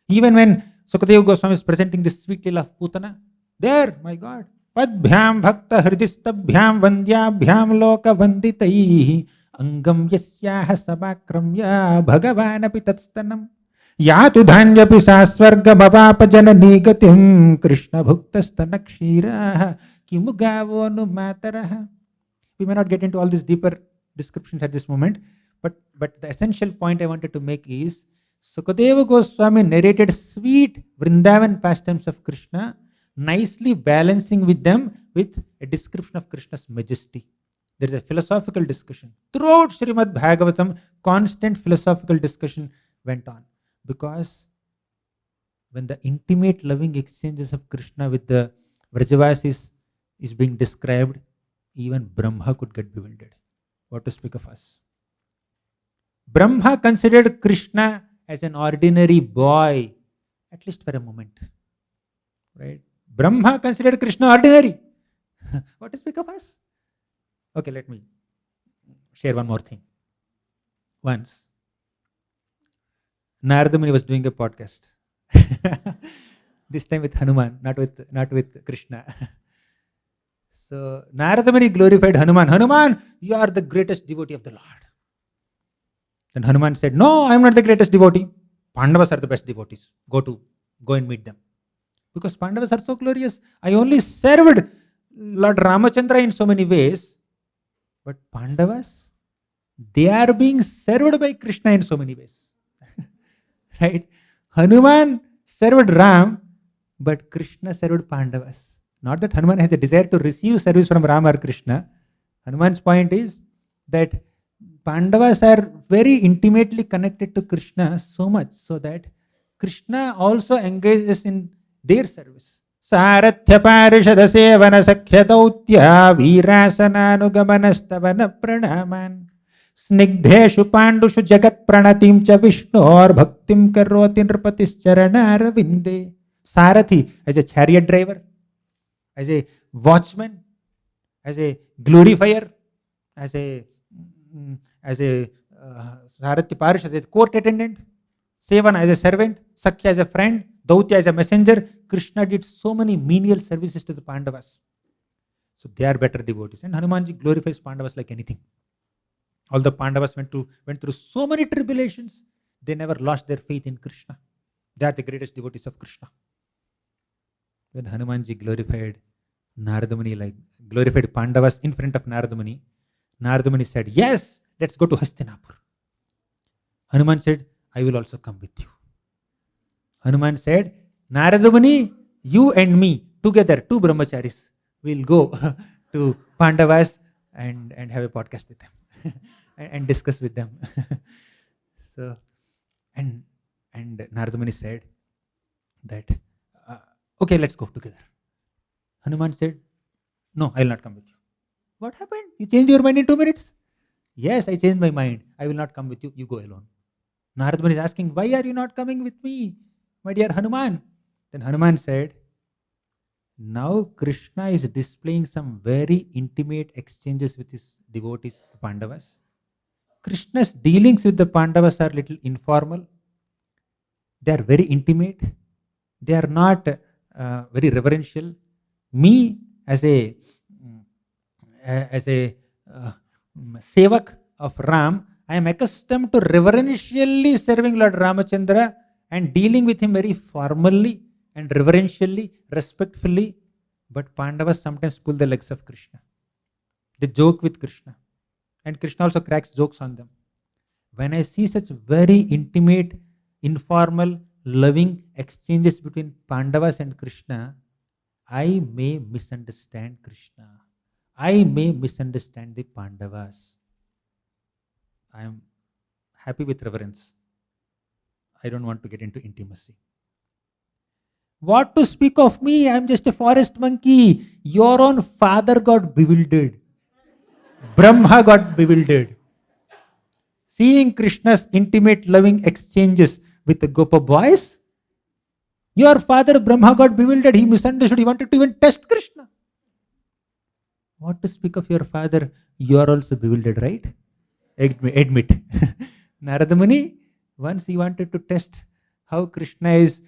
Even when Sukadeva Goswami is presenting this sweet lila of Putana, there, my God, Padbhyam bhakta hridistabhyam vandyabhyam loka vanditaihi angam yasyaha sabakramya bhagavanapi tatstanam yatu dhanyapi sasvarga bhavapa janani gatim krishna bhuktastana kshiraha kimugavo nu mataraha. We may not get into all these deeper descriptions at this moment, but the essential point I wanted to make is Sukadeva Goswami narrated sweet Vrindavan pastimes of Krishna, nicely balancing with them with a description of Krishna's majesty. There is a philosophical discussion. Throughout Srimad Bhagavatam, constant philosophical discussion went on. Because when the intimate loving exchanges of Krishna with the Vrajavasis is being described, even Brahma could get bewildered. What to speak of us? Brahma considered Krishna as an ordinary boy, at least for a moment. Right? Brahma considered Krishna ordinary. What to speak of us? Okay, let me share one more thing. Once, Narada Muni was doing a podcast. This time with Hanuman, not with Krishna. So Narada Muni glorified Hanuman. Hanuman, you are the greatest devotee of the Lord. Then Hanuman said, no, I am not the greatest devotee. Pandavas are the best devotees. Go and meet them. Because Pandavas are so glorious. I only served Lord Ramachandra in so many ways. But Pandavas, They are being served by Krishna in so many ways. Right? Hanuman served Ram, but Krishna served Pandavas. Not that Hanuman has a desire to receive service from Ram or Krishna. Hanuman's point is that Pandavas are very intimately connected to Krishna, so much so that Krishna also engages in their service. Sarathya parishada sevana sakhya dautya virasananugamana stavana pranaman snigdheshu pandushu jagat pranatim cha vishnor bhaktim karoti nrpatis charana vinde. Sarathi as a chariot driver, as a watchman, as a glorifier, as a Sarathi Parishad as a court attendant, Sevana as a servant, Sakya as a friend, Dautya as a messenger. Krishna did so many menial services to the Pandavas. So they are better devotees. And Hanumanji glorifies Pandavas like anything. All the Pandavas went through so many tribulations, they never lost their faith in Krishna. They are the greatest devotees of Krishna. When Hanumanji glorified Narada Muni, like glorified Pandavas in front of Narada Muni, Narada Muni said, yes, let's go to Hastinapur. Hanuman said, I will also come with you. Hanuman said, Narada Muni, you and me, together, two brahmacharis, will go to Pandavas and have a podcast with them and discuss with them. So, and Narada Muni said that, okay, let's go together. Hanuman said, no, I will not come with you. What happened? You changed your mind in 2 minutes? Yes, I changed my mind. I will not come with you. You go alone. Narada Muni is asking, why are you not coming with me, my dear Hanuman? Then Hanuman said, now Krishna is displaying some very intimate exchanges with his devotees, the Pandavas. Krishna's dealings with the Pandavas are little informal. They are very intimate. They are not very reverential. Me, as a sevak of Ram, I am accustomed to reverentially serving Lord Ramachandra and dealing with him very formally and reverentially, respectfully. But Pandavas sometimes pull the legs of Krishna. They joke with Krishna. And Krishna also cracks jokes on them. When I see such very intimate, informal, loving exchanges between Pandavas and Krishna, I may misunderstand Krishna. I may misunderstand the Pandavas. I am happy with reverence. I don't want to get into intimacy. What to speak of me? I am just a forest monkey. Your own father got bewildered. Brahma got bewildered. Seeing Krishna's intimate, loving exchanges with the Gopa boys, your father Brahma got bewildered. He misunderstood. He wanted to even test Krishna. What to speak of your father? You are also bewildered, right? Admit. Narada Muni, once he wanted to test how Krishna is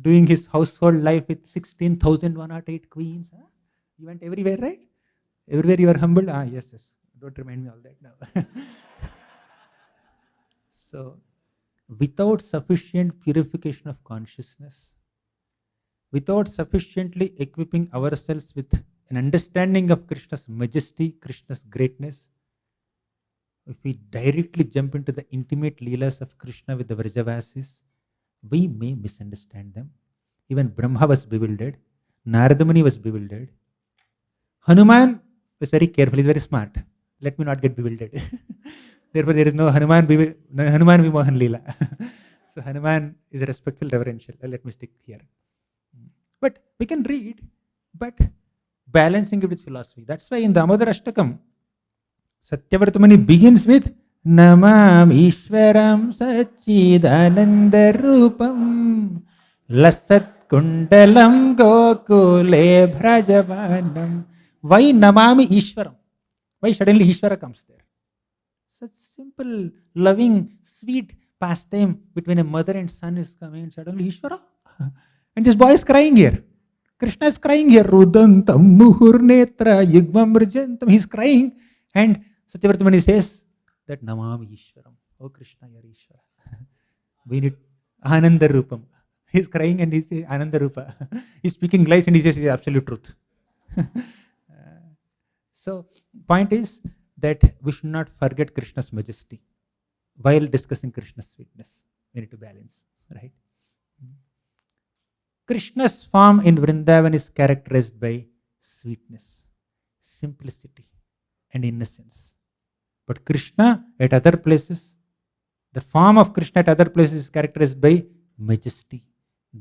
doing his household life with 16,108 queens. Huh? You went everywhere, right? Everywhere you are humbled. Yes. Don't remind me all that now. So, without sufficient purification of consciousness, without sufficiently equipping ourselves with an understanding of Krishna's majesty, Krishna's greatness, if we directly jump into the intimate Leelas of Krishna with the Vrajavasis, we may misunderstand them. Even Brahma was bewildered. Narada Muni was bewildered. Hanuman was very careful. He's very smart. Let me not get bewildered. Therefore, there is no Hanuman Vimohana Lila. So Hanuman is respectful, reverential. Let me stick here. But we can read, but balancing it with philosophy. That's why in Damodar Ashtakam, Satyavartamani begins with Namam Ishwaram Sachidananda Rupam Lasat Kundalam Gokule Bhrajavanam. Why Namami Ishwaram? Why suddenly Ishwara comes there? Such simple, loving, sweet pastime between a mother and son is coming, and suddenly Ishwara. And this boy is crying here. Krishna is crying here. Rudantam muhurnetra yugmam mrijantam. He's crying, and Satyavartamani says that Namami Ishwaram. Oh Krishna, you are Ishwara. We need Ananda Rupam. He's crying and he says Ananda Rupa. He's speaking lies and he says the absolute truth. So, point is that we should not forget Krishna's majesty while discussing Krishna's sweetness. We need to balance, right? Krishna's form in Vrindavan is characterized by sweetness, simplicity, and innocence. But Krishna at other places, the form of Krishna at other places is characterized by majesty,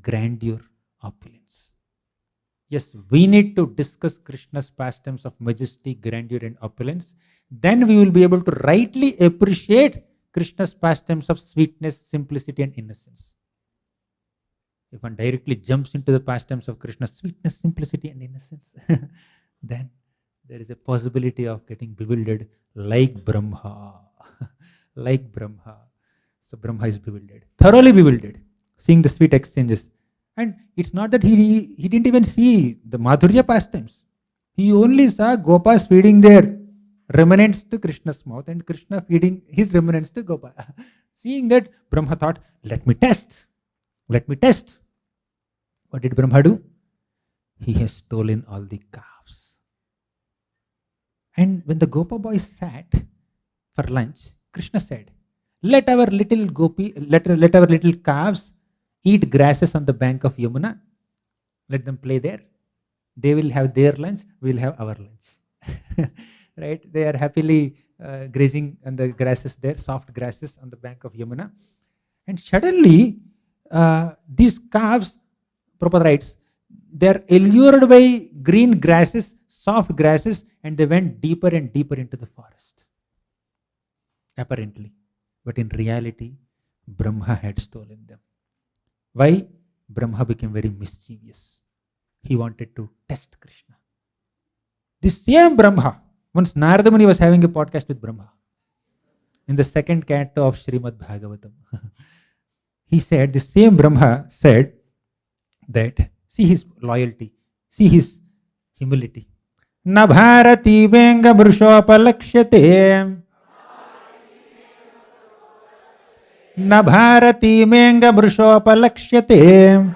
grandeur, opulence. Yes, we need to discuss Krishna's pastimes of majesty, grandeur, and opulence. Then we will be able to rightly appreciate Krishna's pastimes of sweetness, simplicity, and innocence. If one directly jumps into the pastimes of Krishna's sweetness, simplicity, and innocence, then there is a possibility of getting bewildered like Brahma. Like Brahma. So Brahma is bewildered, thoroughly bewildered, seeing the sweet exchanges. And it's not that he didn't even see the Madhurya pastimes. He only saw Gopas feeding their remnants to Krishna's mouth and Krishna feeding his remnants to Gopa. Seeing that, Brahma thought, let me test. Let me test. What did Brahma do? He has stolen all the calves. And when the Gopa boys sat for lunch, Krishna said, let our little calves eat grasses on the bank of Yamuna. Let them play there. They will have their lunch, we will have our lunch. Right? They are happily grazing on the grasses there, soft grasses on the bank of Yamuna. And suddenly, these calves, Prabhupada writes, they are allured by green grasses, soft grasses, and they went deeper and deeper into the forest. Apparently. But in reality, Brahma had stolen them. Why? Brahma became very mischievous. He wanted to test Krishna. The same Brahma, once Narada Muni was having a podcast with Brahma in the second canto of Srimad Bhagavatam. He said, the same Brahma said that, see his loyalty, see his humility. Na bharati venga brushopalakshate. Na bharati menga brushopalakshate.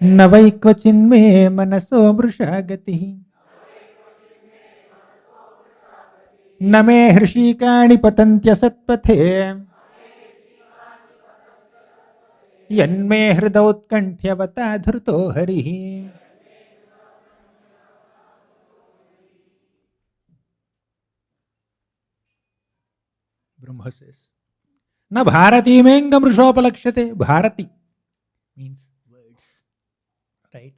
Na vaikvachinme manaso brushagati. Na me hrishikani patantya satpathe. Yanme hridautkanthyavata dhruto harihi. Brahma says, na bharati menga brushopalakshate. Bharati means words, right?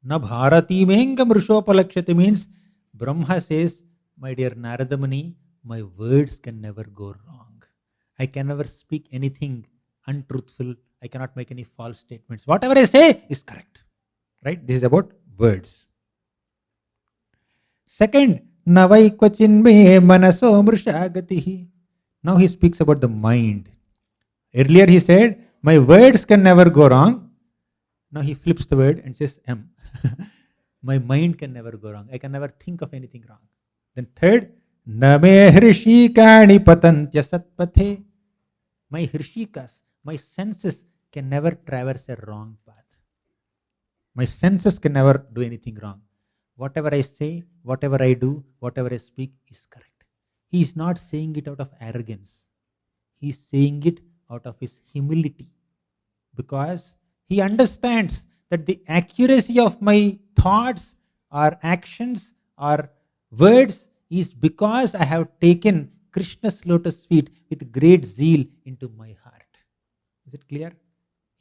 Na bharati menga brushopalakshate means Brahma says, my dear Narada Muni, my words can never go wrong. I can never speak anything untruthful. I cannot make any false statements. Whatever I say is correct. Right? This is about words. Second, navaikvachinme manaso mrushagatihi. Now he speaks about the mind. Earlier he said, my words can never go wrong. Now he flips the word and says, my mind can never go wrong. I can never think of anything wrong. Then third, name hrishikani patantya satpathe. My hrishikas, my senses can never traverse a wrong path. My senses can never do anything wrong. Whatever I say, whatever I do, whatever I speak is correct. He is not saying it out of arrogance. He is saying it out of his humility. Because he understands that the accuracy of my thoughts or actions or words is because I have taken Krishna's lotus feet with great zeal into my heart. Is it clear?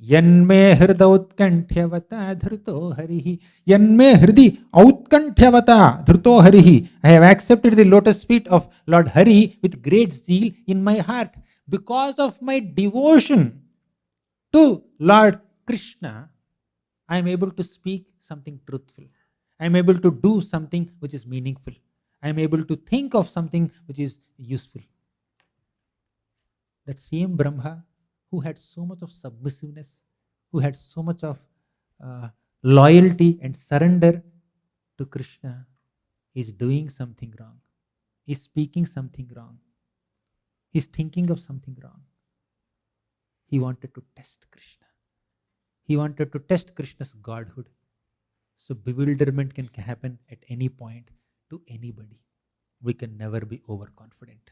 Yanme hridautkanthyavata dhruto harihi. Yanme hridi autkanthyavata dhruto harihi. I have accepted the lotus feet of Lord Hari with great zeal in my heart. Because of my devotion to Lord Krishna, I am able to speak something truthful. I am able to do something which is meaningful. I am able to think of something which is useful. That same Brahma who had so much of submissiveness, who had so much of loyalty and surrender to Krishna, is doing something wrong. Is speaking something wrong. He's thinking of something wrong. He wanted to test Krishna. He wanted to test Krishna's godhood. So bewilderment can happen at any point. to anybody. We can never be overconfident.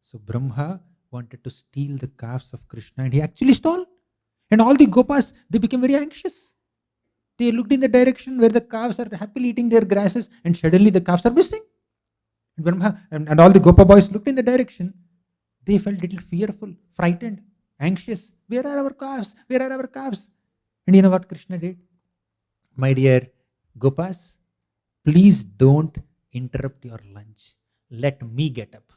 So Brahma wanted to steal the calves of Krishna, and he actually stole. And all the gopas, they became very anxious. They looked in the direction where the calves are happily eating their grasses, and suddenly the calves are missing. And Brahma and all the gopa boys looked in the direction. They felt a little fearful, frightened, anxious. Where are our calves? Where are our calves? And you know what Krishna did? My dear gopas, please don't interrupt your lunch. Let me get up.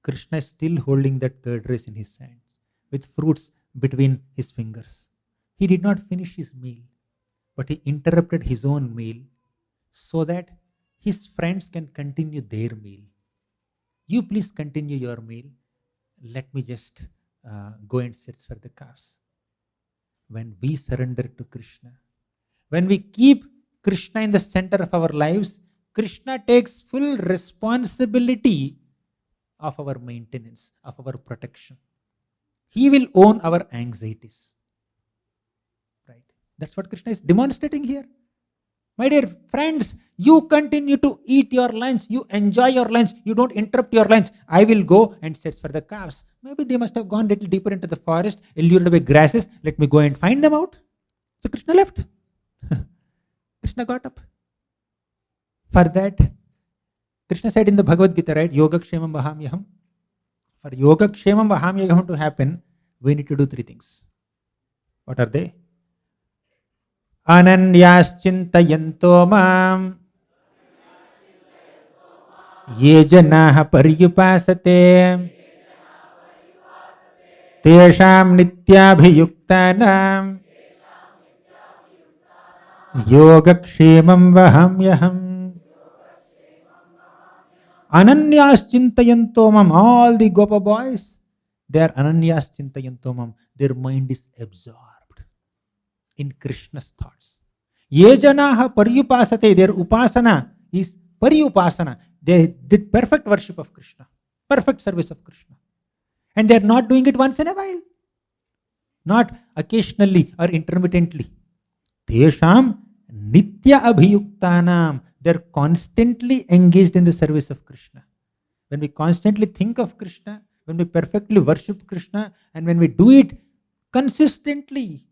Krishna is still holding that curd rice in his hands with fruits between his fingers. He did not finish his meal, but he interrupted his own meal so that his friends can continue their meal. You please continue your meal. Let me just go and search for the calves. When we surrender to Krishna, when we keep Krishna in the center of our lives, Krishna takes full responsibility of our maintenance, of our protection. He will own our anxieties. Right? That's what Krishna is demonstrating here. My dear friends, you continue to eat your lunch. You enjoy your lunch. You don't interrupt your lunch. I will go and search for the calves. Maybe they must have gone a little deeper into the forest, allured by grasses. Let me go and find them out. So Krishna left. Krishna got up. For that, Krishna said in the Bhagavad Gita, right? Yogakshemam vahamyaham. For Yogakshemam vahamyaham to happen, we need to do three things. What are they? Ananyaschintayanto mam ye janaha paryupasate tesham nityabhiyuktanam yogakshemam vahamyaham. Ananyaschintayanto mam. All the Gopa boys, they are ananyaschintayanto mam. Their mind is absorbed in Krishna's thoughts. Ye janaha paryupasate, their upasana is paryupasana. They did perfect worship of Krishna, perfect service of Krishna. And they are not doing it once in a while, not occasionally or intermittently. Tesham nitya abhiyuktanam. They are constantly engaged in the service of Krishna. When we constantly think of Krishna, when we perfectly worship Krishna, and when we do it consistently,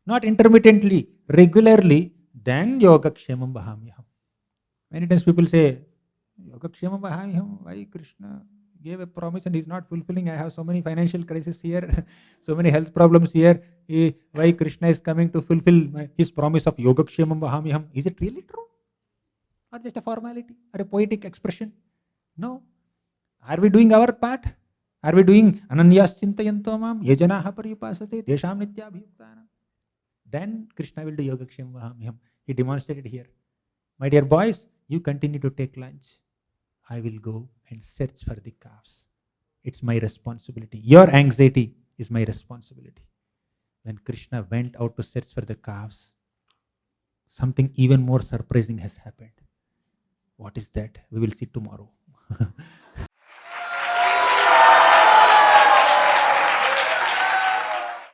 not intermittently, regularly, then yogakshemam vahamyaham. Many times people say, yogakshemam vahamyaham, why Krishna gave a promise and he's not fulfilling? I have so many financial crises here, so many health problems here. Why Krishna is coming to fulfill his promise of yogakshemam vahamyaham? Is it really true? Or just a formality or a poetic expression? No. Are we doing our part? Are we doing ananyaschintayanto mam yajanaha paryupasate tesham nityabhiyuktanam? Then Krishna will do yogakshemam vahamyaham. He demonstrated here. My dear boys, you continue to take lunch. I will go and search for the calves. It's my responsibility. Your anxiety is my responsibility. When Krishna went out to search for the calves, something even more surprising has happened. What is that? We will see tomorrow.